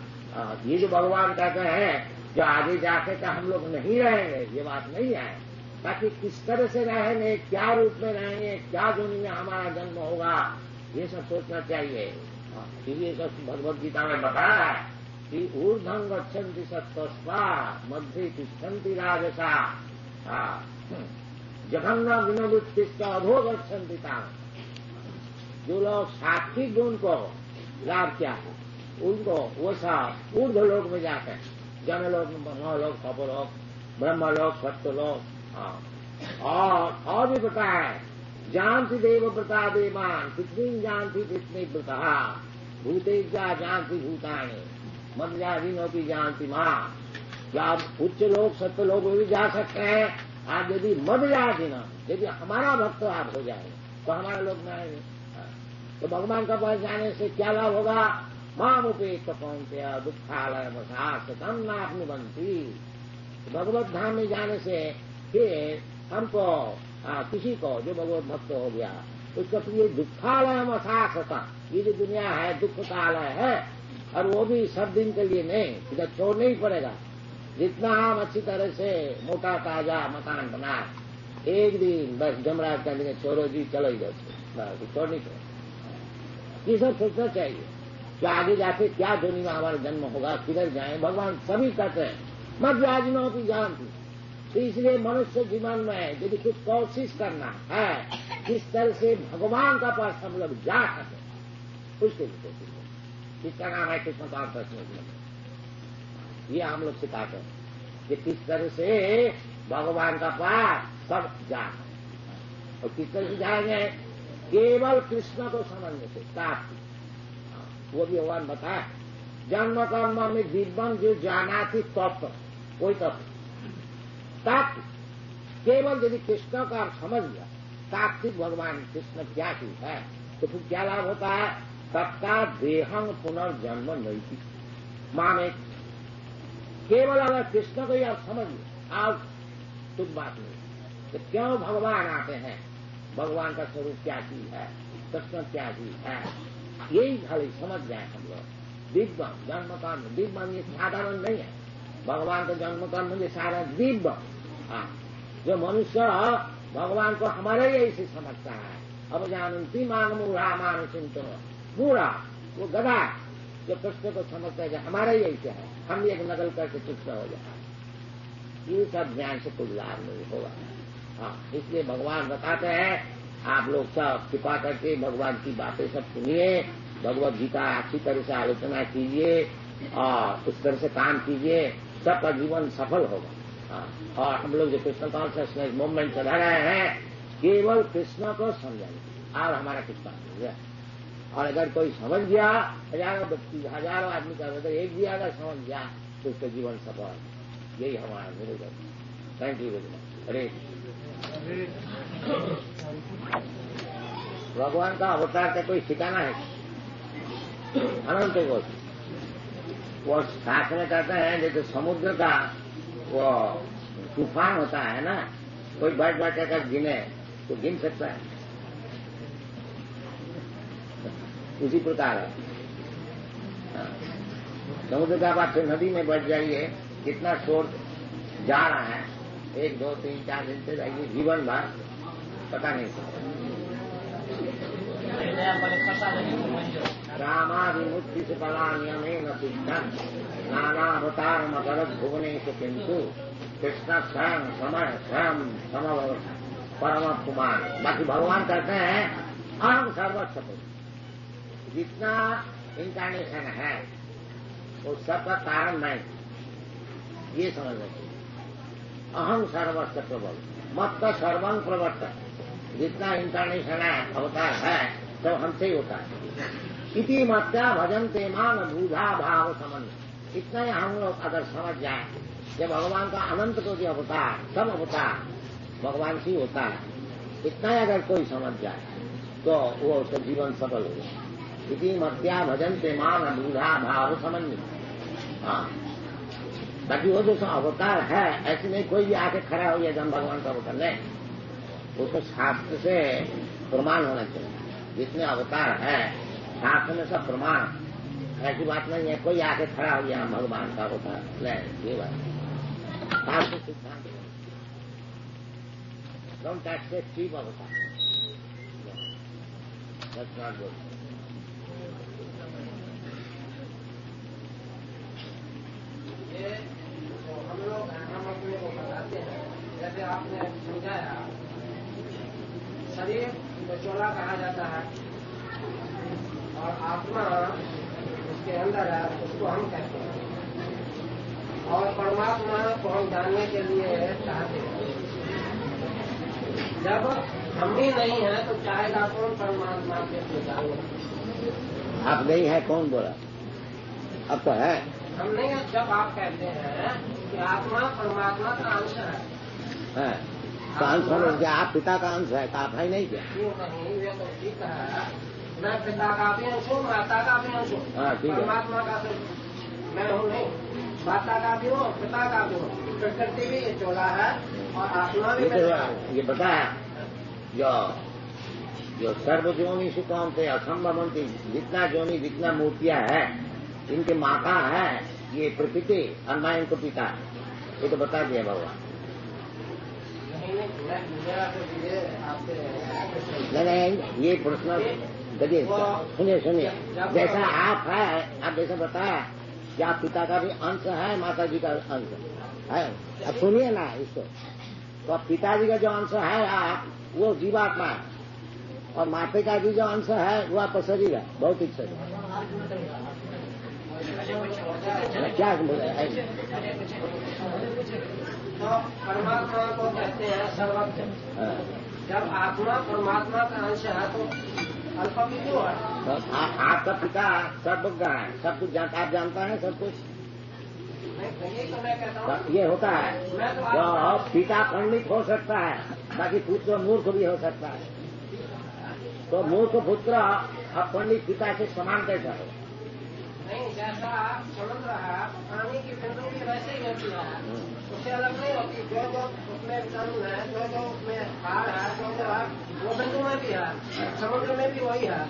S1: ये जो भगवान कहते हैं जो आगे जाके का हम लोग नहीं रहेंगे, ये बात नहीं है। ताकि किस तरह से रहेंगे, क्या रूप में रहेंगे, क्या जोनी में हमारा जन्म होगा, ये सब सोचना चाहिए। ये सब भगवद गीता में बताया है कि ऊर्ध्वं गच्छन्ति सत्त्वस्वा मध्ये तिष्ठन्ति राजसा जघन्य विनोदुत्तिष्ठ अधो गच्छन्ति ताम। जो लोग सात्विक गुण को लाभ किया है, उनको वो सब ऊर्ध्व लोक में जाते हैं, जनलोक, मनोलोक, तपोलोक, ब्रह्मलोक, सत्यलोक। और भी बताया है जानती देव व्रता देवान कितनी जानती कितनी व्रता भूतेजा जानती भूतानी मध्याधीनों जानती माँ। क्या आप उच्च लोग सत्य लोग भी जा सकते हैं। आप यदि मध्याधीन, यदि हमारा भक्त आप हो जाए तो हमारे लोग में आएंगे। तो भगवान का पास जाने से क्या लाभ होगा। माम उपेत पहुंचे दुखालय मसासतम नापनी बनती। भगवत धाम में जाने से फिर हमको किसी को जो भगवत भक्त हो गया उसका तो ये दुखालय मसासता, ये जो दुनिया है दुख का आलय है, और वो भी सब दिन के लिए नहीं, इधर छोड़ना ही पड़ेगा। जितना हम अच्छी तरह से मोटा ताजा मकान बना, एक दिन बस जमराज का दिन छोड़ो जी चलो इधर से, छोड़ नहीं छोड़। ये सब सोचना चाहिए कि आगे जाके क्या दुनिया में हमारा जन्म होगा, किधर जाए। भगवान सभी कहते हैं मध्याजिनों की जानती। तो इसलिए मनुष्य जीवन में यदि कुछ कोशिश करना है किस तरह से भगवान का पास हम लोग जा सके, उसके लिए कोशिश करें। इसका नाम है कृष्णकांत प्रश्न। ये हम लोग सिखाते हैं कि किस तरह से भगवान का पास सब जा सके। और किस तरह से जाएंगे, केवल कृष्ण को समझने से काफी। वो भी भगवान बताया जन्म कर्म में दिव्यम जो जाना थी तत्व, कोई तत्व तात्विक। केवल यदि कृष्ण का आप समझ लिया तात्विक भगवान कृष्ण क्या चीज है, तो फिर क्या लाभ होता है। तत्का देहंग पुनर्जन्म नहीं थी मां में। केवल अगर कृष्ण को ही आप समझ लिया आप कुछ बात नहीं। तो क्यों भगवान आते हैं, भगवान का स्वरूप क्या चीज है, कृष्ण क्या चीज है, यही खाली समझ जाए हम लोग। दिव्य जन्म कर्म, दिव्य ये साधारण नहीं है। भगवान का जन्म कर्म ये सारा दिव्य। जो मनुष्य भगवान को हमारे ही ऐसे समझता है। अब जानती मान मूढ़ा मान चिंतन मूढ़ा, वो गधा जो कृष्ण को समझता है कि हमारा ही ऐसे है, हम भी एक नकल करके कृष्ण हो जाए। ये सब ज्ञान से कुछ लाभ नहीं होगा। इसलिए भगवान बताते हैं आप लोग सब कृपा करके भगवान की बातें सब सुनिए, भगवत गीता अच्छी तरह से आलोचना कीजिए और उस तरह से काम कीजिए, सबका जीवन सफल होगा। और हम लोग जो कृष्ण कॉन्शियसनेस मूवमेंट चला रहे हैं केवल कृष्ण को समझाने और हमारा कृष्ण हो गया। और अगर कोई समझ गया, हजारों आदमी का मतलब एक भी अगर समझ गया तो उसका जीवन सफल। यही हमारा निवेदन। Thank you very much. हरे भगवान का अवतार का कोई ठिकाना है अनंत को। वो शास्त्र में कहते हैं जैसे समुद्र का वो तूफान होता है ना, कोई बैठ बैठ कर गिने तो गिन सकता है। उसी प्रकार है। समुद्र का बात नदी में बैठ जाइए, कितना शोर जा रहा है, 1, 2, 3, 4 दिन से जाइए, जीवन भर पता नहीं चलता। रामादिमुक्ति से पलायनेन सिद्धं नानावतार मकरद भुवनेश किंतु कृष्ण स्वयं समय स्वयं समव परम कुमार। बाकी भगवान कहते हैं अहम सर्वस्व, जितना इंकारनेशन है वो सबका कारण नहीं, ये समझना चाहिए। अहम सर्वस्व प्रबल मत का सर्वंग प्रवर्तन, जितना इंकारनेशन है अवतार है तो हमसे ही होता है। इति मत्या भजन्ते मान बूढ़ा भाव समन्वय। इतना ही हम लोग अगर समझ जाए कि भगवान का अनंत को जो अवतार सब अवतार भगवान से होता है, इतना ही अगर कोई समझ जाए तो वो उसका जीवन सफल हो जाए। इति मत्या भजन्ते मान बूढ़ा भाव समन्वय। हाँ, बाकी वो जो अवतार है ऐसे नहीं कोई भी आके खड़ा हो गया हम भगवान का अवतार नहीं, उसको शास्त्र से प्रमाण होना चाहिए। जितने अवतार है शास्त्र में सब प्रमाण, ऐसी बात नहीं है कोई आके खड़ा हो गया हम भगवान का अवतार नहीं, ये बात शास्त्र सिद्धांत। डोंट एक्सेप्ट चीप अवतार, दैट्स नॉट गुड।
S2: हम अपने को बताते हैं, जैसे आपने समझाया शरीर को चोला कहा जाता है और आत्मा उसके अंदर है, उसको हम कहते हैं। और परमात्मा को हम जानने के लिए चाहते हैं। जब हम ही नहीं है तो चाहेगा कौन परमात्मा के जानने?
S1: आप नहीं है कौन बोला? अब तो है।
S2: हम नहीं है। जब आप कहते हैं कि आत्मा परमात्मा का अंश है,
S1: तो अंश होने क्या आप पिता का अंश है तो आप है नहीं क्या?
S2: क्यों नहीं, वे तो ठीक है। मैं पिता का भी अंश हूँ, माता का भी अंश हूँ, परमात्मा का तो मैं हूँ नहीं। माता का भी हूँ, पिता का भी हूँ। प्रकृति भी ये चोला है और आत्मा भी
S1: ये बता जो सर्वजोनि से कौन थे असंभवंती, जितना जोनि जितना मूर्तियां है इनके माता है ये प्रकृति और मैं इनको पिता है, ये तो बता दिया भगवान। नहीं ये प्रश्न देखिए, सुनिए जैसा आप है, आप जैसा बताया कि आप पिता का भी अंश है, माता जी का अंश है। अब सुनिए ना इसको, तो अब पिताजी का जो अंश है आप वो जीवात्मा है, और माता का भी जो अंश है वो आपका शरीर है, भौतिक शरीर। क्या
S2: तो परमात्मा को कहते हैं सर्वज्ञ। जब आत्मा परमात्मा का अंश है तो अल्प भी क्यों है?
S1: आपका पिता सर्वज्ञ है, सब कुछ जानता, आप जानता है सब कुछ।
S2: तो मैं कहता हूँ
S1: ये होता है जो पिता पंडित हो सकता है, बाकी पुत्र मूर्ख भी हो सकता है। तो मूर्ख पुत्र अब पंडित पिता से समान कैसा हो?
S2: नहीं, जैसा समुद्र है पानी की बिंदु भी वैसे ही होती है, उससे अलग नहीं होती। जो जो उसमें विटामिन है, जो जो उसमें खार है, जो जो है वो बिंदु में भी है, समुद्र में भी वही है।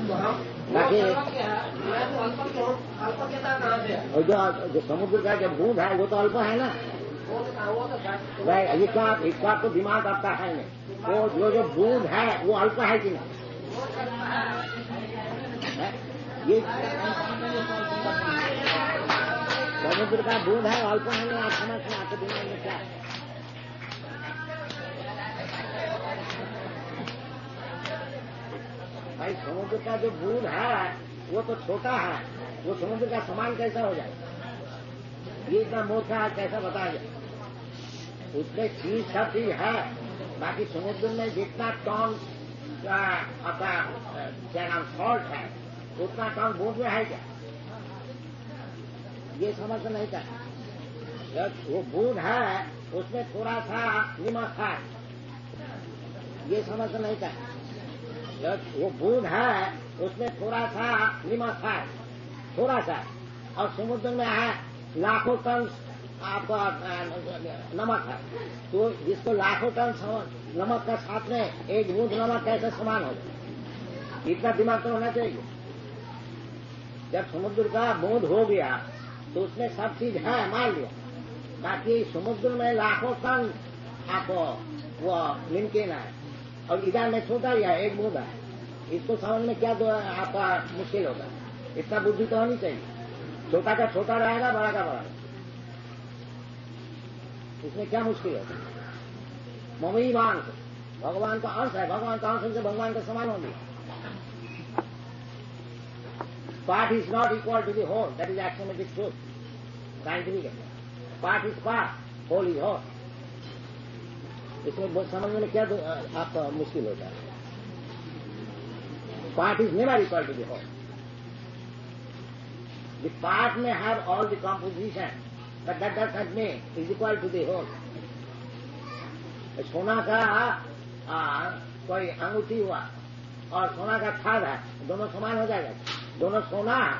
S2: तो हम सर्वज्ञ है, मैं तो अल्पज्ञ हूँ। अल्पज्ञता कहाँ से है?
S1: और जो समुद्र का जो बूंद है वो तो अल्प है ना,
S2: वो तो
S1: इसका तो दिमाग आपका है नहीं। वो जो बूंद है वो अल्प है कि नहीं? ये समुद्र का बूंद है, अल्प है ना, आप समझ आपके दिमाग में क्या है? भाई समुद्र का जो बूंद है वो तो छोटा है, वो समुद्र का समान कैसा हो जाए? ये इतना मोटा है कैसा बताया जाए? उसमें चीज सब चीज है, बाकी समुद्र में जितना टन आपका क्या नाम सॉल्ट है उतना टन बूंद में है क्या? ये समझ नहीं था। वो बूंद है उसमें थोड़ा सा नमक है, ये समझ नहीं था। वो बूंद है उसमें थोड़ा सा नमक है, थोड़ा सा, और समुद्र में है लाखों टन आपका नमक है, तो जिसको लाखों टन नमक का साथ में एक बूंद नमक कैसे समान हो जाए, इतना दिमाग तो होना चाहिए। जब समुद्र का बूंद हो गया तो उसमें सब चीज है, मान लिया, बाकी समुद्र में लाखों टन आपको वो निमकिन है और इधर में छोटा ही है, एक बूंद है, इसको समझ में क्या आपका मुश्किल होता है? इतना बुद्धि तो होनी चाहिए। छोटा का छोटा रहेगा, बड़ा का बड़ा, इसमें क्या मुश्किल होता है? ममीवान भगवान का अंश है, भगवान का अंश से भगवान का समान हो गया। Part is not equal to the whole. That is axiomatic truth. Scientific. Part is part, whole is whole. इसमें समझने में क्या आपका मुश्किल होता है? Part is never equal to the whole. The part may have all the composition, but that does not mean is equal to the whole. सोना का कोई अंगूठी हुआ और सोना का खाद है, दोनों समान हो जाएगा? दोनों सोना है,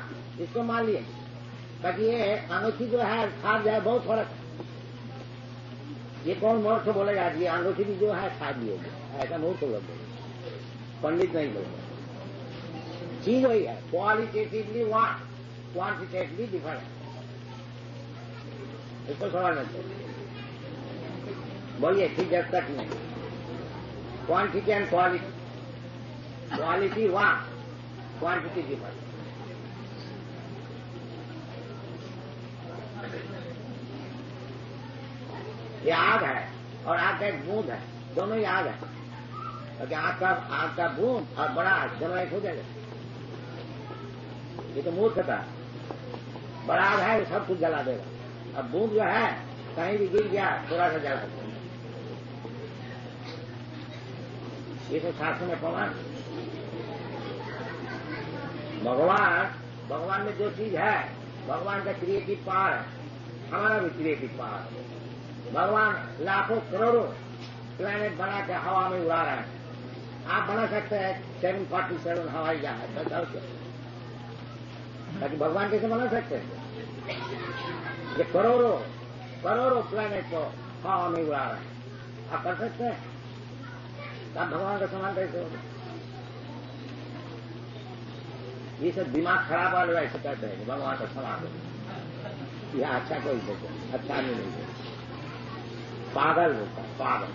S1: इसको मान लिए, बाकी ये अंगूठी जो है खाद जो है बहुत फर्क है। ये कौन मूर्ख बोलेगा ये अंगूठी भी जो है खाद भी होगी? ऐसा मूर्ख लोग बोलेंगे, पंडित नहीं बोलेंगे। चीज वही है, क्वालिटेटिवली वन, क्वांटिटेटिवली डिफरेंट, इसको समझना चाहिए। बोलिए ठीक जब तक नहीं, quantity and quality, quality one, quantity different. ये आग है और आग का एक बूंद है, दोनों ही आग है, क्योंकि आग का बूंद और बड़ा आग दोनों एक हो जाएगा। ये तो मूर्खता है। बड़ा आग है सब कुछ जला देगा, अब बूंद जो है कहीं भी गिर गया थोड़ा सा जला देगा। ये तो शास्त्र में प्रमाण। भगवान में जो चीज है, भगवान का क्रिएटिव पावर है, हमारा भी क्रिएटिव पावर है। भगवान लाखों करोड़ों प्लैनेट बना के हवा में उड़ा रहे हैं। आप बना सकते हैं 747 हवाई जहाज, ताकि भगवान कैसे बना सकते हैं? ये करोड़ों प्लैनेट को हवा में उड़ा रहे हैं, आप कर सकते हैं? आप भगवान का समान कैसे होगा? ये सब दिमाग खराब वाले ऐसे कहते हैं भगवान का समान हो। यह अच्छा कोई बोलते, अच्छा नहीं बोलते, पागल बोलता है, पागल।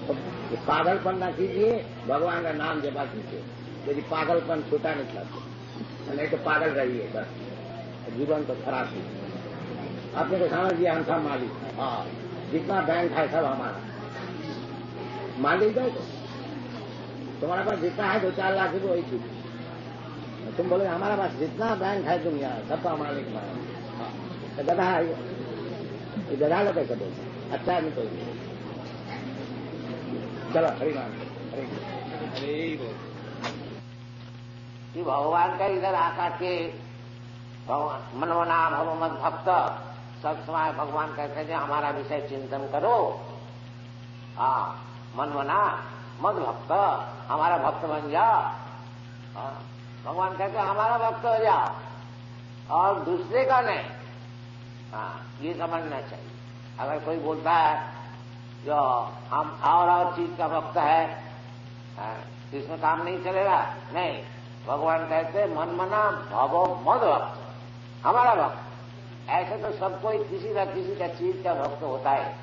S1: तो पागलपन ना कीजिए, भगवान का नाम जपा कीजिए। यदि पागलपन छूटा नहीं चाहते, नहीं तो पागल रहिए, बस जीवन तो खराब है। आपने तो समझ लिया हम सब मालिक है, हाँ, जितना बैंक है सब हमारा मालिक है। तो तुम्हारे पास जितना है 2-4 लाख रुपये वही चीज, तुम बोले हमारा पास जितना बैंक है दुनिया सबका मालिक हमारा, तो गधा है ये गधा लोग कैसे बोलते? अच्छा नहीं कोई। चलो हरिमान हरि बोल। भगवान का इधर आकर के मनमना भव मद भक्त, सब समय भगवान कहते हैं हमारा विषय चिंतन करो। हाँ, मनमना मद भक्त, हमारा भक्त बन जाओ। भगवान कहते हैं हमारा भक्त हो जाओ और दूसरे का नहीं। हाँ, ये समझना चाहिए। अगर कोई बोलता है जो हम और चीज का भक्त है, इसमें काम नहीं चलेगा, नहीं। भगवान कहते हैं मनमना भवो मद भक्त, हमारा भक्त। ऐसे तो सब कोई किसी न किसी का चीज का भक्त होता है।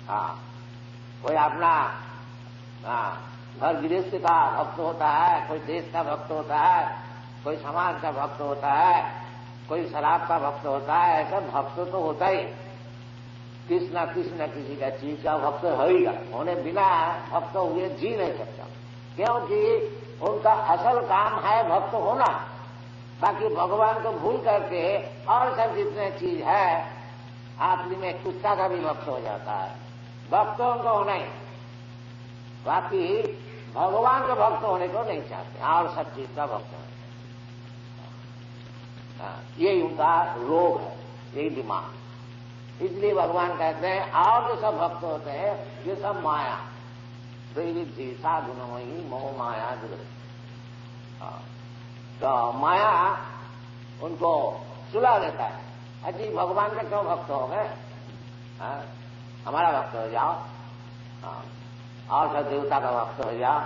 S1: हाँ, कोई अपना घर गृहस्थ का भक्त होता है, कोई देश का भक्त होता है, कोई समाज का भक्त होता है, कोई शराब का भक्त होता है। ऐसा भक्त तो होता ही, किसी न किसी का चीज का भक्त होगा। होने बिना भक्त हुए जी नहीं सकता, क्योंकि उनका असल काम है भक्त होना। बाकी भगवान को भूल करके और सब जितने चीज है, आखिरी में कुत्ता का भी भक्त हो जाता है। भक्त उनको होना ही, बाकी भगवान के भक्त होने को नहीं चाहते, और सब चीज का भक्त होना। यही उनका रोग है, यही दिमाग। इसलिए भगवान कहते हैं और जो सब भक्त होते हैं ये सब माया, दैविक जी साधुनमयी मोह माया तो माया उनको सुला देता है, अजी भगवान का क्यों भक्त हो गए, हमारा भक्त हो जाओ, और सब देवता का भक्त हो जाओ।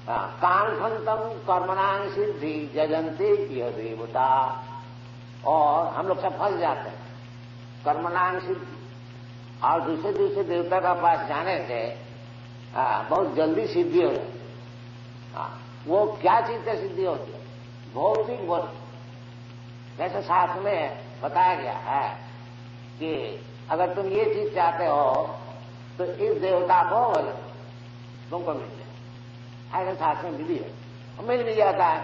S1: कांक्षंतम कर्मणांग सिद्धि जजंती किय देवता, और हम लोग सब फंस जाते हैं कर्मणांग सिद्धि, और दूसरे देवता का पास जाने से बहुत जल्दी सिद्धि हो जाती है। वो क्या चीज से सिद्धि होती है, भौतिक वस्तु। जैसे शास्त्र में बताया गया है कि अगर तुम ये चीज चाहते हो तो इस देवता को तुमको मिल जाए, ऐसे शास्त्र में विधि है, मिल भी जाता है।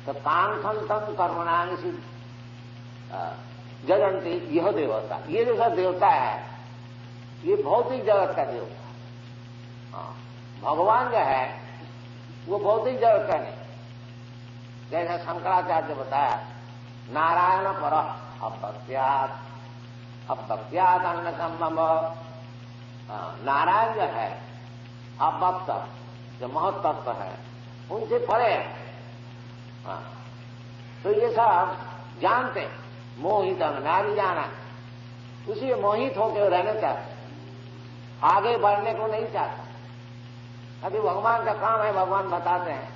S1: तो कांक्षंतम कर्मणांग सिद्धि जगंती यह देवता, ये जो सब देवता है ये भौतिक जगत का देवता। भगवान जो है वो भौतिक जगत का नहीं। जैसा शंकराचार्य ने बताया, नारायण पर अभक्त्यात् अन्न संभव। नारायण जो है अभक्त, जो महत्तत्व है उनसे परे। तो ये सब जानते, मोहित नारी जाना, उसी मोहित होकर रहना चाहते, आगे बढ़ने को नहीं चाहता। अभी भगवान का काम है, भगवान बताते हैं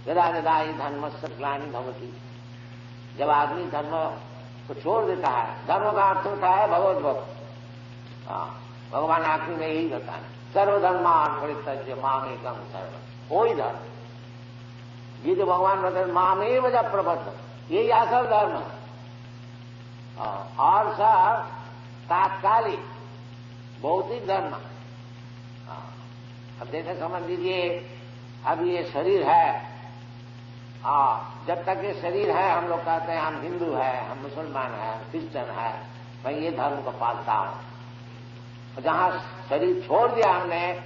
S1: यदा यदा ही धर्मस्य ग्लानि भवति, जब आदमी धर्म को छोड़ देता है, धर्म का अर्थ होता है भगवत भक्त। भगवान आखिरी में यही बताया, सर्वधर्मान परित्यज्य मामेकं शरणं, कोई धर्म, ये जो भगवान बताते मामेव जब प्रबद्ध, यही असल धर्म है। और सब तात्कालिक भौतिक धर्म। अब जैसे समझ लीजिए, अब ये शरीर है, जब तक ये शरीर है हम लोग कहते हैं हम हिंदू है, हम मुसलमान है, क्रिश्चियन है, मैं ये धर्म को पालता हूं। जहां शरीर छोड़ दिया हमने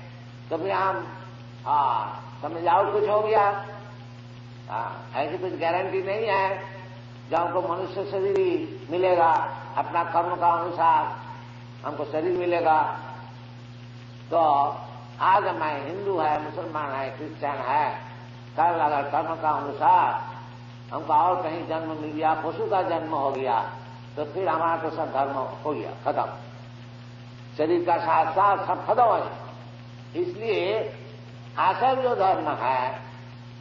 S1: तो फिर हम समझ जाओ कुछ हो गया। ऐसी कुछ गारंटी नहीं है जब हमको मनुष्य शरीर ही मिलेगा, अपना कर्म का अनुसार हमको शरीर मिलेगा। तो आज मैं हिंदू है, मुसलमान है, क्रिश्चियन है, कल अगर कर्म का अनुसार हमको और कहीं जन्म मिल गया, पशु का जन्म हो गया, तो फिर हमारा तो सब धर्म हो गया खत्म, शरीर का साथ साथ सब खत्म हो जाए। इसलिए असल जो धर्म है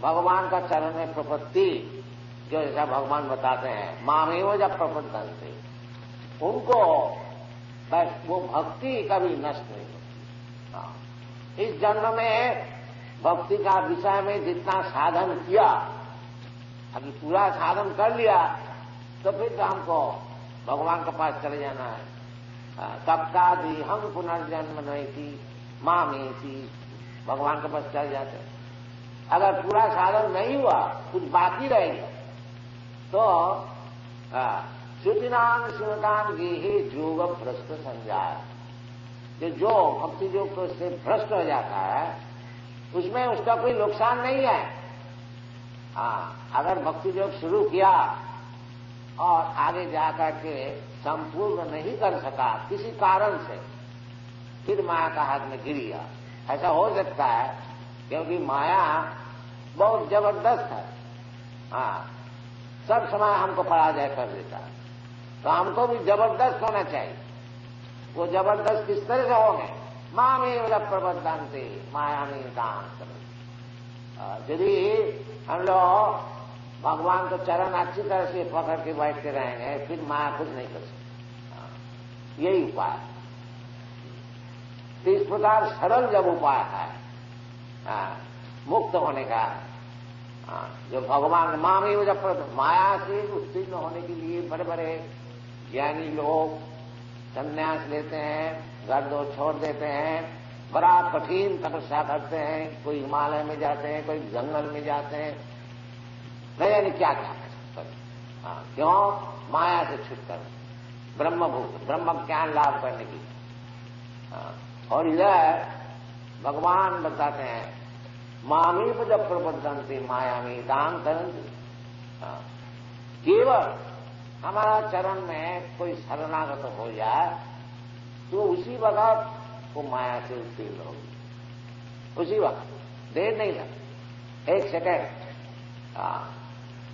S1: भगवान का चरण में प्रपत्ति, जो ऐसा भगवान बताते हैं मामेव जब प्रपद्यन्ते, उनको बस वो भक्ति कभी नष्ट नहीं होती। इस जन्म में भक्ति का विषय में जितना साधन किया, अभी पूरा साधन कर लिया तो फिर तो हमको भगवान के पास चले जाना है। तब का दी हम पुनर्जन्म नहीं थी मामेति, भगवान के पास चल जाते। अगर पूरा साधन नहीं हुआ, कुछ बाकी रह गया, तो श्रुतिनाम शिवतान गेहे जोग भ्रष्ट संजाय, जो भक्ति योग से भ्रष्ट हो जाता है उसमें उसका कोई नुकसान नहीं है। अगर भक्ति योग शुरू किया और आगे जाकर के संपूर्ण नहीं कर सका किसी कारण से, फिर माया का हाथ में गिर गया, ऐसा हो सकता है, क्योंकि माया बहुत जबरदस्त है। सब समय हमको पराजय कर देता है, तो हमको भी जबरदस्त होना चाहिए। वो जबरदस्त किस तरह से होंगे, मामेव जब प्रबद्धान्ते माया में दान करें। यदि हम लोग भगवान को चरण अच्छी तरह से पकड़ के बैठते रहेंगे, फिर माया कुछ नहीं कर सकती। यही उपाय। तो इस प्रकार सरल जब उपाय है मुक्त होने का, जो भगवान मामेव जब माया से उत्तीर्ण होने के लिए बड़े बड़े ज्ञानी लोग संन्यास लेते हैं, घर दो छोड़ देते हैं, बड़ा कठिन तपस्या करते हैं, कोई हिमालय में जाते हैं, कोई जंगल में जाते हैं, नहीं यानी क्या क्या करते। क्यों? माया से छुटकर ब्रह्मभूत ब्रह्म ज्ञान लाभ करने की। और इधर भगवान बताते हैं मामेव जब प्रबद्धन्ते माया में दान करन्ति, केवल हमारा चरण में कोई शरणागत हो जाए तो उसी वक्त वो माया से उत्तीर्ण होगी, उसी वक्त।
S3: देर नहीं लगा, 1 सेकेंड।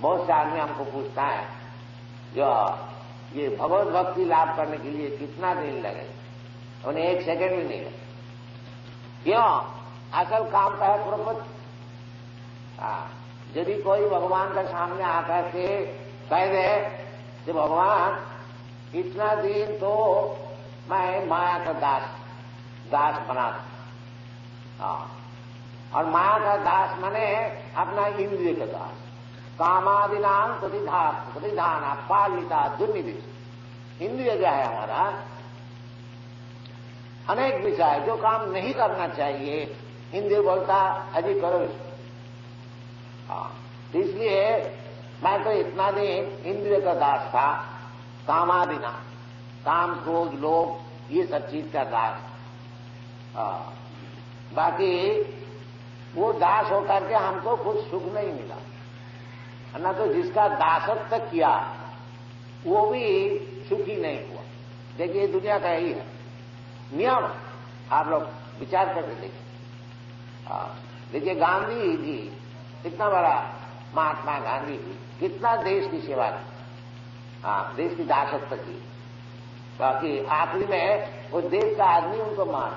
S3: बहुत से आदमी हमको पूछता है जो ये भगवत भक्ति लाभ करने के लिए कितना दिन लगे, उन्हें 1 सेकेंड भी नहीं लगे। क्यों? असल काम का है प्रपत्ति। यदि कोई भगवान के सामने आकर के कह दे कि भगवान इतना दिन तो मैं माया का दास बना था, और माया का दास माने अपना इंद्रिय का दास, कामादिनाम प्रतिधान पालिता दुर्निधि। इंद्रिय जो है हमारा अनेक विषय जो काम नहीं करना चाहिए, इंद्रिय बोलता अजी करो। इसलिए मैं तो इतना दिन इंद्रिय का दास था, कामादिना, काम क्रोध लोभ ये सब चीज का दास। बाकी वो दास होकर के हमको कुछ सुख नहीं मिला, ना तो जिसका दासत्व किया वो भी सुखी नहीं हुआ। देखिए दुनिया का यही है नियम, आप लोग विचार करके देखिए। देखिए गांधी जी इतना बड़ा महात्मा गांधी जी कितना देश की सेवा की, देश की दासत्व की, बाकी आखिरी में वो देश का आदमी उनको मार।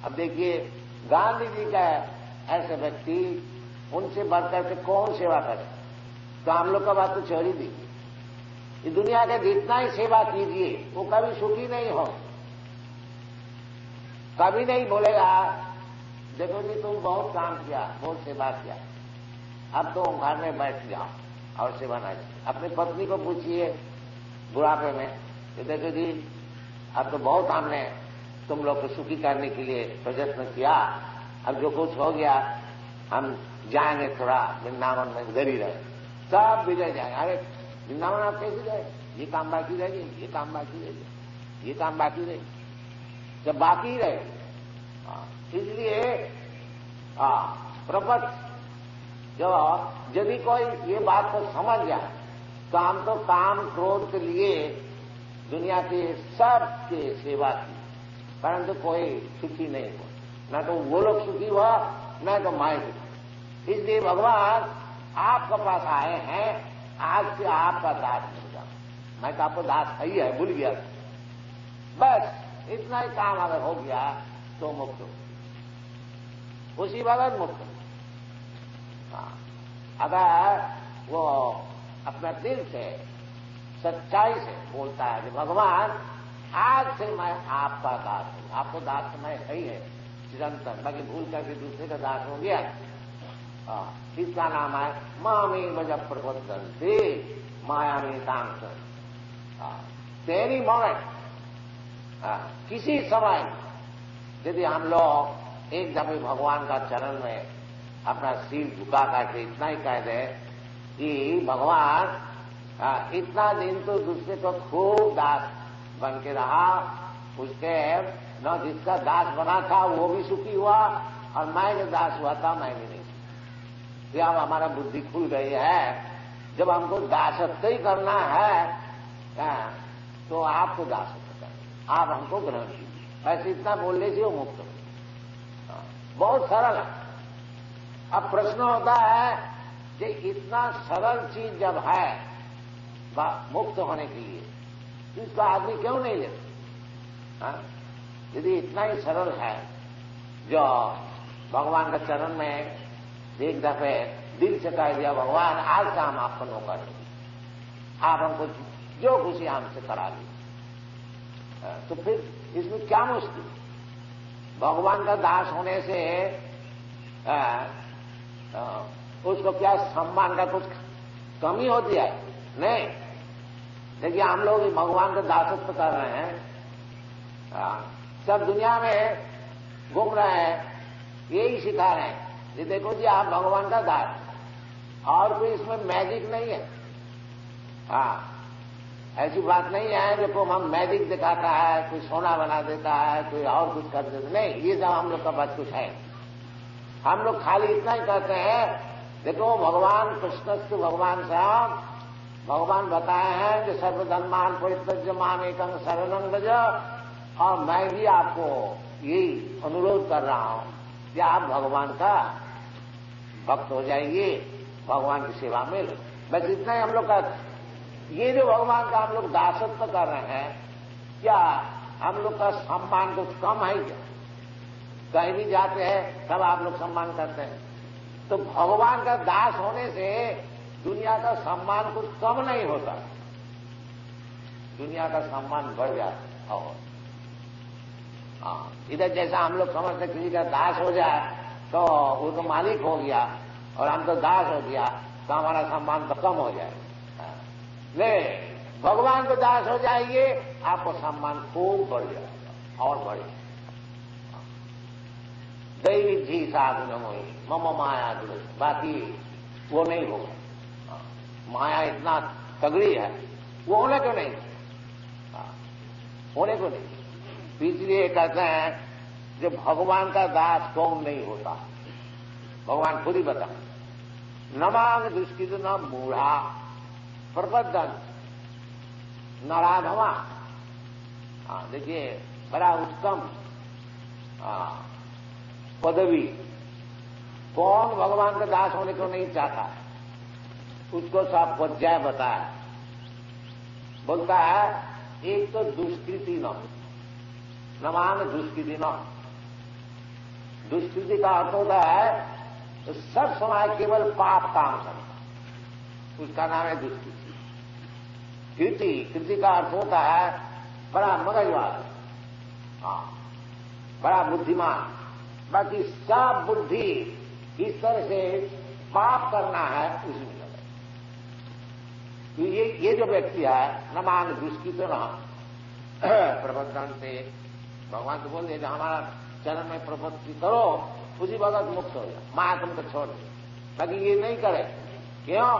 S3: अब देखिए गांधी जी का ऐसे व्यक्ति उनसे बढ़कर के कौन सेवा करे। तो हम लोग का बात तो छोड़ ही दीजिए, ये दुनिया के जितना ही सेवा कीजिए वो कभी सुखी नहीं हो। कभी नहीं बोलेगा देखो जी तुम बहुत काम किया, बहुत सेवा किया, अब तो घर में बैठ जाओ और सेवा ना। अपनी पत्नी को पूछिए बुढ़ापे में कि देखो जी अब तो बहुत हमने तुम लोग को सुखी करने के लिए प्रयत्न किया, अब जो कुछ हो गया हम जाएंगे थोड़ा वृंदावन में, उधर ही रहे, सब विजय जाएंगे। अरे वृंदावन आप कैसे जाए, ये काम बाकी रहेगी, ये काम बाकी रहेगी, ये काम बाकी रहेगी, जब बाकी रहे। इसलिए प्रपंच जो यदि कोई ये बात को समझ जाए तो हम तो काम क्रोध के लिए दुनिया के सब के सेवा की, परंतु कोई सुखी नहीं हुआ, न तो वो लोग सुखी हुआ न तो मैं सुखी। इसलिए भगवान आपके पास आए हैं, आज से आपका दास बन जाओ। मैं तो आपको दास ही है, भूल गया, बस इतना ही काम अगर हो गया तो मुक्त हो, उसी वक्त मुक्त हो। अगर वो अपने दिल से सच्चाई से बोलता है कि भगवान आज से मैं आपका दास हूं, आपको दास तो मैं ही है चिरंतन, बाकी भूल करके दूसरे का दास हो गया, इसका नाम है मामी मजब प्रबंधनते माया में तांग। तेरी मौत किसी समय यदि हम लोग एक दफे भगवान का चरण में अपना सिर झुका करके इतना ही कह दे कि भगवान इतना दिन तो दूसरे को खूब दास बन के रहा, उसके न जिसका दास बना था वो भी सुखी हुआ और मैं जो दास हुआ था मैं भी नहीं सुखी। अब हमारा बुद्धि खुल गई है, जब हमको दासत्व ही करना है तो आपको दासत्व करना, आप हमको ग्रहण कीजिए, ऐसे इतना बोलने से वो मुक्त हो। बहुत सरल है। अब प्रश्न होता है कि इतना सरल चीज जब है मुक्त होने के लिए तो इसको आदमी क्यों नहीं लेता? यदि इतना ही सरल है, जो भगवान के चरण में एक दफे दिल से कह दिया भगवान आज से हम आपको नौकर हैं, आप हमको जो खुशी हमसे करा ली, तो फिर इसमें क्या मुश्किल? भगवान का दास होने से उसको क्या सम्मान का कुछ कमी होती है? नहीं। देखिए हम लोग भगवान का दासत्व कर रहे हैं, सब दुनिया में घूम रहे हैं, यही सिखा रहे हैं ये देखो जी आप भगवान का दास, और कोई इसमें मैजिक नहीं है। ऐसी बात नहीं है देखो हम मैजिक दिखाता है, कोई सोना बना देता है, कोई और कुछ कर देता, नहीं, ये सब हम लोग का बात कुछ है। हम लोग खाली इतना ही कहते हैं देखो भगवान कृष्ण भगवान साहब भगवान बताए हैं कि सर्वधर्मान परित्यज्यमान एकं शरणं व्रज, और मैं भी आपको यही अनुरोध कर रहा हूं कि आप भगवान का भक्त हो जाइए, भगवान की सेवा में लो। बस इतना ही हम लोग का। ये जो भगवान का हम लोग दासत्व कर रहे हैं, क्या हम लोग का सम्मान कुछ कम है क्या? कहीं भी जाते हैं तब आप लोग सम्मान करते हैं। तो भगवान का दास होने से दुनिया का सम्मान कुछ कम नहीं होता, दुनिया का सम्मान बढ़ जाता। और हाँ, इधर जैसा हम लोग समझते किसी का दास हो जाए तो वो तो मालिक हो गया और हम तो दास हो गया तो हमारा सम्मान तो कम हो जाए। ले भगवान को दास हो जाइए, आपको सम्मान खूब बढ़ जाएगा और बढ़ेगा। दैवी जी साधु नमोई मम माया जुड़े, बाकी वो नहीं होगा। माया इतना तगड़ी है, वो होने को नहीं, होने को नहीं। इसलिए कहते हैं जो भगवान का दास कौन नहीं होता, भगवान खुद ही बता। नमांग दुष्कृत न मूढ़ा प्रबद्धन नराधमा। देखिए बड़ा उत्तम पदवी, कौन भगवान का दास होने को नहीं चाहता, उसको सब पर्याय बताया। बोलता है एक तो दुष्कृति न, नमान दुष्कृति न। दुष्कृति का अर्थ होता है तो सब समय केवल पाप काम करना, उसका नाम है दुष्कृति। कृति, कृति का अर्थ होता है बड़ा मगजवाला, बड़ा बुद्धिमान। बाकी सब बुद्धि इस तरह से पाप करना है उसमें लगे। तो ये जो व्यक्ति है नमान दुष्कृति न प्रबंधन से, भगवान तो बोल दिया हमारा चरण में प्रवृत्ति करो, उसी वक्त मुक्त हो जाए, माया तुमको छोड़ दे। बाकी ये नहीं करे, क्यों?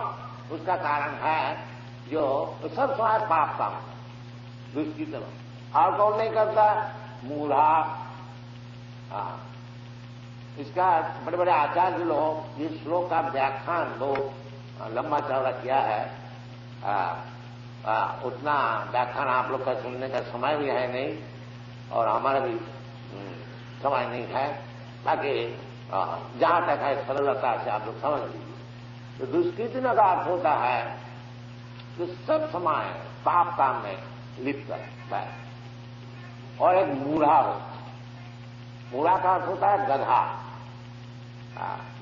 S3: उसका कारण है जो सब समय पाप काम दुष्कृत। और कौन नहीं करता? मूढ़ा। इसका बड़े बड़े आचार्य लोग इस श्लोक का व्याख्यान लोग लंबा चौड़ा किया है। उतना व्याख्यान आप लोग का सुनने का समय भी है नहीं और हमारा भी समय नहीं है। बाकी जहां तक है सरलता से आप लोग समझ लीजिए। तो दुष्कृति का अर्थ होता है तो सब समय पाप काम में लिप्त है। और एक मूढ़ा होता है, मूढ़ा का अर्थ होता है गधा।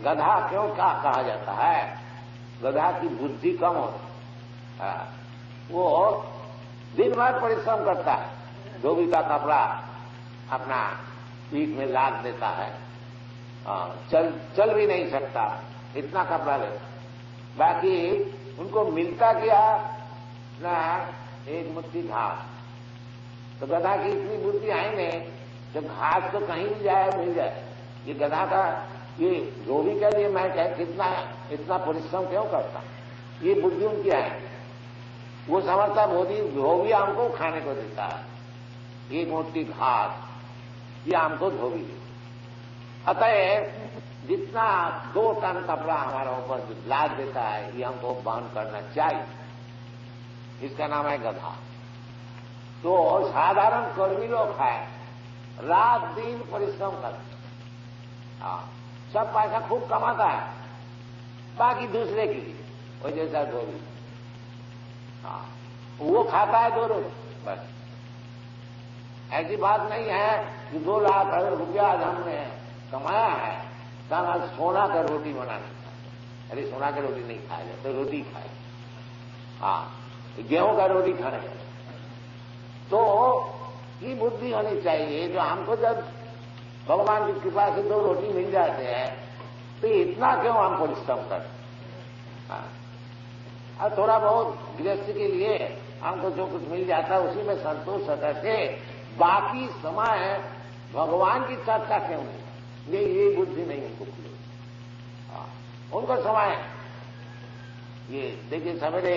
S3: गधा क्यों क्या कहा जाता है? गधा की बुद्धि कम होती है, वो दिन भर परिश्रम करता है, धोबी का कपड़ा अपना पीठ में लाद देता है, चल भी नहीं सकता, इतना कपड़ा लेता। बाकी उनको मिलता क्या ना, एक मुट्ठी घास। तो गधा की इतनी बुद्धि है नहीं, जब घास तो कहीं भी जाए मिल जाए। ये गधा का ये धोबी के लिए मैं कितना इतना परिश्रम क्यों करता, ये बुद्धि उनकी है। वो समझता धोबी हमको खाने को देता है, एक मुट्ठी घास ये हमको धोबी दे। अतः जितना 2 टन कपड़ा हमारा ऊपर लाद देता है ये हमको बहन करना चाहिए, इसका नाम है गधा। तो साधारण कर्मी लोग हैं, रात दिन परिश्रम करते, सब पैसा खूब कमाता है, बाकी दूसरे के लिए। वो जैसा धोबी, वो खाता है 2 रोटी बस। ऐसी बात नहीं है कि 2 लाख रुपया आज हमने कमाया है तब आज सोना का रोटी बनाना चाहते। अरे सोना का रोटी नहीं खाया जाए तो रोटी खाए, गेहूं का रोटी खाने। तो ये बुद्धि होनी चाहिए जो हमको जब भगवान की कृपा से 2 रोटी मिल जाते हैं तो इतना क्यों हम परिश्रम करते। और थोड़ा बहुत गृहस्थ के लिए हमको जो कुछ मिल जाता है उसी में संतोष होता से, बाकी समय भगवान की चर्चा क्यों नहीं? ये बुद्धि नहीं उनको खुली। उनको समय ये देखिए सवेरे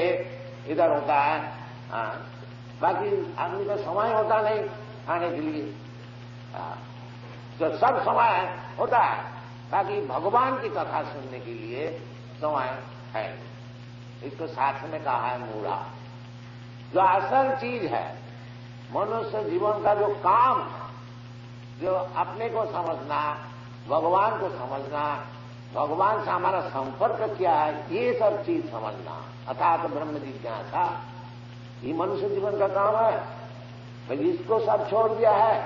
S3: इधर होता है, बाकी आदमी का समय होता नहीं खाने के लिए। तो सब समय होता है, बाकी भगवान की कथा सुनने के लिए समय है। इसको शास्त्र में कहा है मूढ़ा। जो असल चीज है मनुष्य जीवन का जो काम है, जो अपने को समझना, भगवान को समझना, भगवान से हमारा संपर्क क्या है, ये सब चीज समझना, अर्थात ब्रह्म जिज्ञासा, ये मनुष्य जीवन का काम है। भाई इसको सब छोड़ दिया है,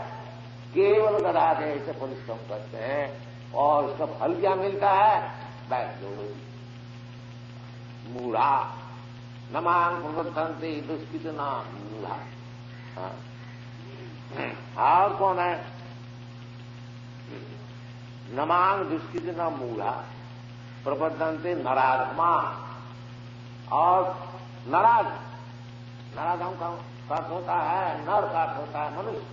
S3: केवल गदाधे से परिश्रम करते हैं और उसका फल क्या मिलता है, बैठ दो मूढ़ा नमांग प्रवर्तन्ते दुष्कृत नाम मूढ़ा। और कौन है, नमांग दुष्कृत नाम मूढ़ा प्रवर्तन्ते नराधमा। और नराधम का अर्थ होता है, नर का अर्थ होता है मनुष्य,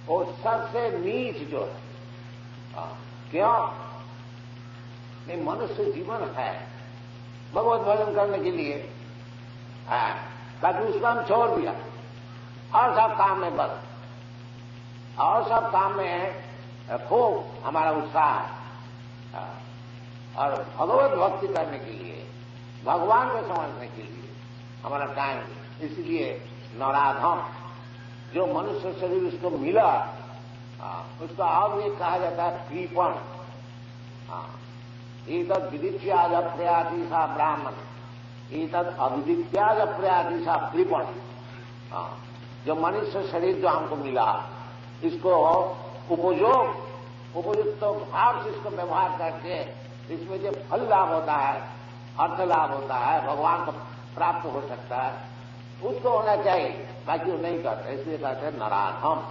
S3: और सबसे नीच जो है। क्यों, ये मनुष्य जीवन है भगवत भजन करने के लिए, बाकी उसको हम छोड़ दिया और सब काम में बस, और सब काम में खूब हमारा उत्साह है। और भगवत भक्ति करने के लिए, भगवान को समझने के लिए हमारा टाइम, इसलिए नराधम जो मनुष्य शरीर उसको मिला, उसका अब ये कहा जाता है कृपण। एतद विदित्याज प्रयातिशा ब्राह्मण, एतद अविदित्याज प्रयातिशा कृपण। जो मनुष्य शरीर जो हमको मिला, इसको उपयुक्त भाव से इसको व्यवहार करके इसमें जो फल लाभ होता है, अर्थ लाभ होता है, भगवान को प्राप्त हो सकता है, उसको होना चाहिए, बाकी वो नहीं करते, इसलिए कहते हैं नराधम।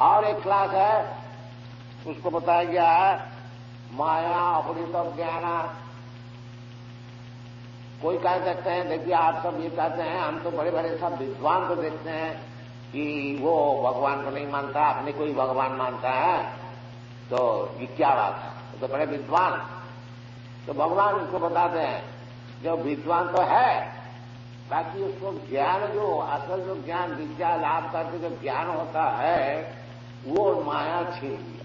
S3: और एक क्लास है, उसको बताया गया है माया अपरित ज्ञाना। कोई कह सकते हैं, देखिए आप सब ये कहते हैं, हम तो बड़े बड़े सब विद्वान को देखते हैं कि वो भगवान को नहीं मानता, अपने को ही भगवान मानता है, तो ये क्या बात है, तो बड़े विद्वान। तो भगवान उसको बताते हैं, जो विद्वान तो है, बाकी उसको ज्ञान, जो असल जो ज्ञान विद्या लाभ करके जो ज्ञान होता है, वो माया छीन लिया।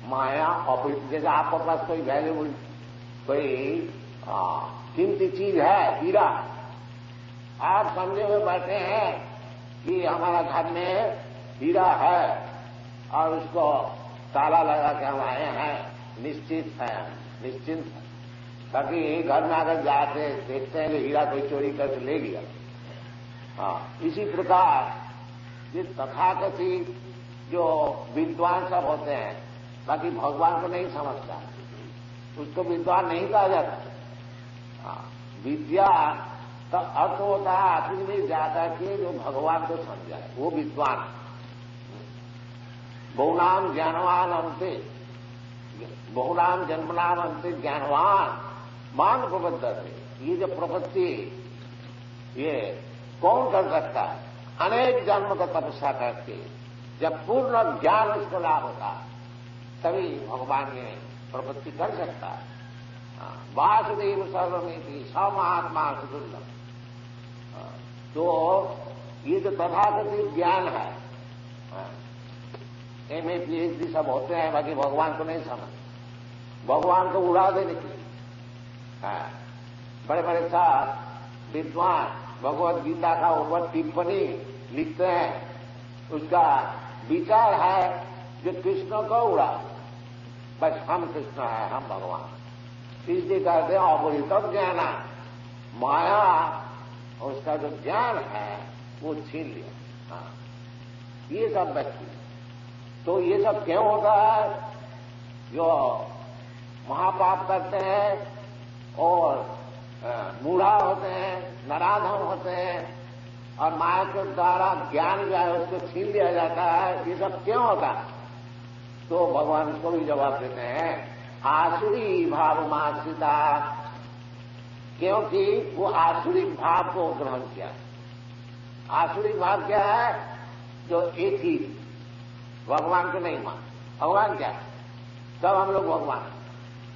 S3: माया अपरित, जैसे आपके पास कोई वैल्यूबल, कोई कीमती चीज है, हीरा, आप समझे हुए बैठे हैं कि हमारा घर में हीरा है और उसको ताला लगा के हम आए हैं, निश्चिंत है। ताकि घर में अगर जाते देखते हैं कि हीरा कोई चोरी करके ले गया। इसी प्रकार ये तथाकथित जो विद्वान सब होते हैं, बाकी भगवान को नहीं समझता, उसको विद्वान नहीं कहा जाता। विद्या का अर्थ होता है आखिर में ज्यादा कि जो भगवान को समझाए, वो विद्वान। बहुनाम ज्ञानवान अंते, बहुनाम जन्मनाम अंते ज्ञानवान मान प्रबद्धते। ये जो प्रपत्ति, ये कौन कर सकता है, अनेक जन्म का तपस्या करके जब पूर्ण ज्ञान उसको लाभ होता है, तभी भगवान ये प्रपत्ति कर सकता है। वासुदेव सर्वमिति स महात्मा सुदुर्लभ। तो ये जो तथाकथित ज्ञान है, एमए पीएचडी सब होते हैं, बाकी भगवान को नहीं समझ, भगवान को उड़ा देने के लिए बड़े बड़े साहब विद्वान भगवत गीता का ऊपर टिप्पणी लिखते हैं, उसका विचार है जो कृष्ण को उड़ा, बस हम कृष्ण है, हम भगवान। इसलिए कहते हैं अपरित ज्ञान, माया उसका जो ज्ञान है वो छीन लिया। ये सब व्यक्ति, तो ये सब क्यों होता है, जो महापाप करते हैं और मूढ़ा होते हैं, नराधम होते हैं, और माया के द्वारा ज्ञान जो है उसको छीन लिया जाता है, ये सब क्यों होता है? तो भगवान उसको भी जवाब देते हैं, आसुरी भाव माश्रिता, क्योंकि वो आसुरिक भाव को ग्रहण किया। आसुरिक भाव क्या है? जो एक ही भगवान को नहीं मान। भगवान क्या है? सब हम लोग भगवान,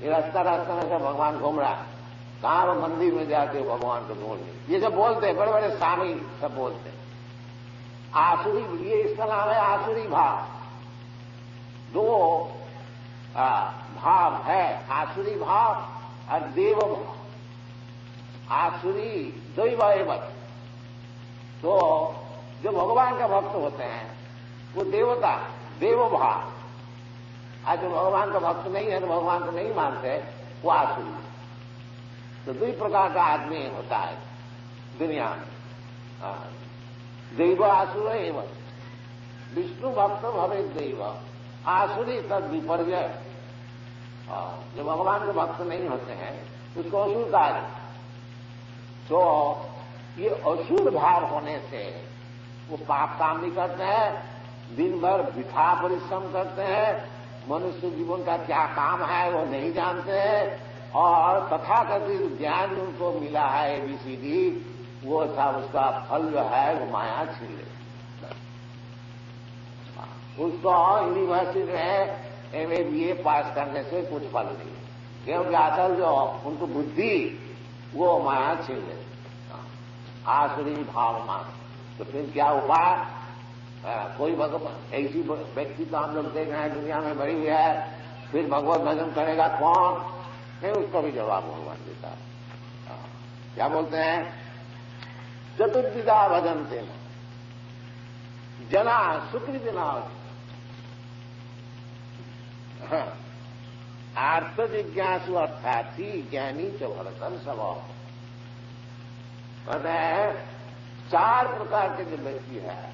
S3: ये रास्ता में से भगवान घूम रहा है, कहां वो मंदिर में जाते हो भगवान को ढूंढने, ये सब बोलते हैं, बड़े बड़े स्वामी सब बोलते हैं। आसुरी, ये इसका नाम है आसुरी भाव। दो भाव है, आसुरी भाव और देव भाव। आसुरी दैववत, तो जो भगवान का भक्त होते हैं वो देवता, देव भाव, आज जो भगवान का भक्त नहीं है, तो भगवान को नहीं मानते, वो आसुरी है। तो दो प्रकार का आदमी होता है दुनिया में। दैव आसुर एवं विष्णु भक्त भवे दैव आसुरी तद विपर्य। जो भगवान के भक्त नहीं होते हैं उसको असुर कहा जाता। तो ये असुर भाव होने से वो पाप काम नहीं करते हैं, दिन भर वृथा परिश्रम करते हैं, मनुष्य जीवन का क्या काम है वो नहीं जानते हैं, और तथाकथित ज्ञान उनको मिला है एबीसीडी, वो सब उसका फल जो है वो माया छीन ले। उसको यूनिवर्सिटी में एमए बीए पास करने से कुछ फल नहीं, क्योंकि असल जो उनको बुद्धि वो माया छीन ले, आसुरी भाव मान। तो फिर क्या उपाय? कोई भगवान ऐसी व्यक्ति तो हम लोग देख रहे हैं दुनिया में बड़ी है, फिर भगवत भजन करेगा कौन? नहीं, उसका भी जवाब भगवान देता है। क्या बोलते हैं? चतुर्विधा भजन्ते जना सुकृतिना आर्थ जिज्ञासु अर्थार्थी ज्ञानी च भरतन स्वभाव। कहते हैं 4 प्रकार के जो व्यक्ति है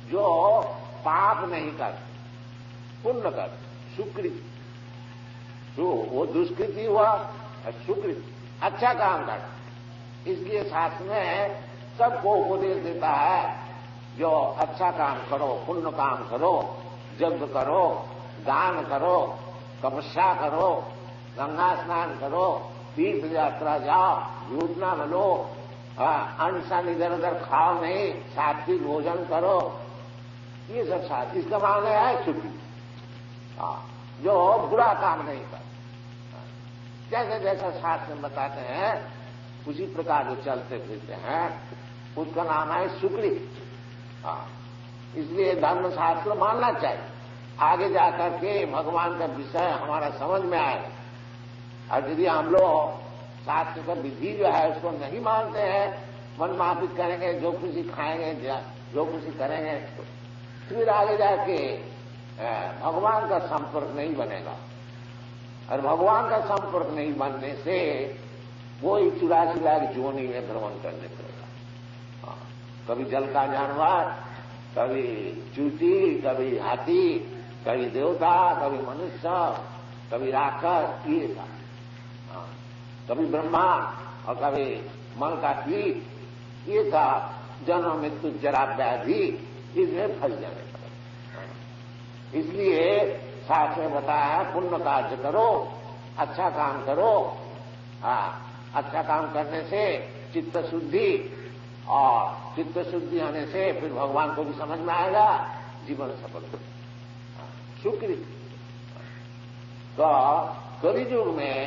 S3: जो पाप नहीं करते, पुण्य करते, सुकृति, जो वो दुष्कृति हुआ सुकृति, अच्छा काम करता। इसलिए शास्त्र में सबको उपदेश देता है, जो अच्छा काम करो, पुण्य काम करो, यज्ञ करो, दान करो, तपस्या करो, गंगा स्नान करो, तीर्थ यात्रा जाओ, झूठ ना बोलो, अन्न इधर उधर खाओ नहीं, सात्विक भोजन करो, ये सब शास्त्र। इसका माने है सुखी, जो बुरा काम नहीं कर। जैसे जैसा शास्त्र में बताते हैं उसी प्रकार जो चलते फिरते हैं उसका नाम है सुकृति। इसलिए धर्मशास्त्र मानना चाहिए। आगे जाकर के भगवान का विषय हमारा समझ में आएगा। और यदि हम लोग शास्त्र का विधि जो है उसको नहीं मानते हैं, मन माफिक करेंगे, जो खुशी खाएंगे, जो खुशी करेंगे, तो फिर आगे जाके भगवान का संपर्क नहीं बनेगा। और भगवान का संपर्क नहीं बनने से वो 84 लाख जोनी में भ्रमण करने पड़ेगा। कभी जल का जानवर, कभी चूटी, कभी हाथी, कभी देवता, कभी मनुष्य, कभी राक्षस, ये था। कभी ब्रह्मा और कभी मल का कीट, ये था। जन्म मृत्यु जरा व्याधि, इसमें फंस जाने पड़े। इसलिए शास्त्र में बताया पुण्य कार्य करो, अच्छा काम करो। अच्छा काम करने से चित्त शुद्धि, और चित्त शुद्धि होने से फिर भगवान को भी समझ में आएगा, जीवन सफल हो। सुकृति। तो कलियुग में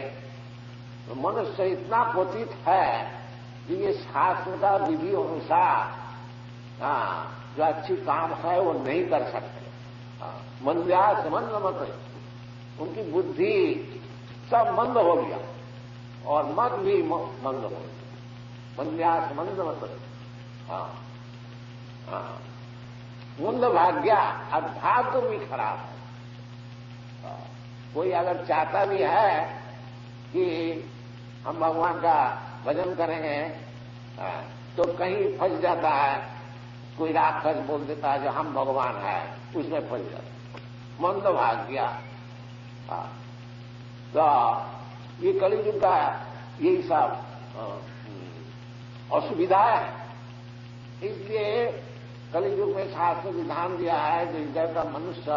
S3: मनुष्य इतना पतित है कि ये शास्त्र का विधि अनुसार जो अच्छी काम है वो नहीं कर सकते। मंद्यास मंद मत, उनकी बुद्धि सब मंद हो गया और मत भी मंद हो गया। मंद्यास मंद मत, मुंद भाग्या, अध्यात्म भी खराब है। कोई अगर चाहता भी है कि हम भगवान का भजन करेंगे, तो कहीं फंस जाता है। कोई राक्षस बोल देता है जो हम भगवान है, उसमें फंस जाता है। मंद भाग्या। तो ये कलियुग का यही सब असुविधा है। इसलिए कलियुग में शास्त्र विधान दिया है जो इधर का मनुष्य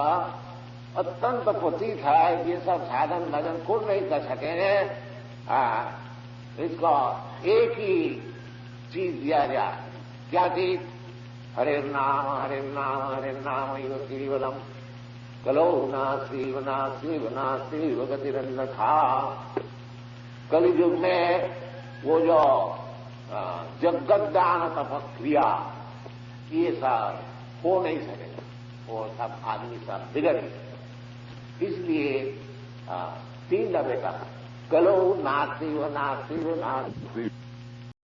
S3: अत्यंत पतित है, ये सब साधन भजन खुद नहीं कर सकेंगे। इसको एक ही चीज दिया जाए। क्या चीज? हरे नाम हरे नाम हरे नाम केवलम कलो नास्ति नास्ति गतिरन्यथा। कलियुग में वो जो जगद्दान तपक्रिया, ये सब हो नहीं सकेगा, वो सब आदमी सब बिगड़ गए। इसलिए 3 दफे कहा कलो नास्ति नास्ति नास्ति।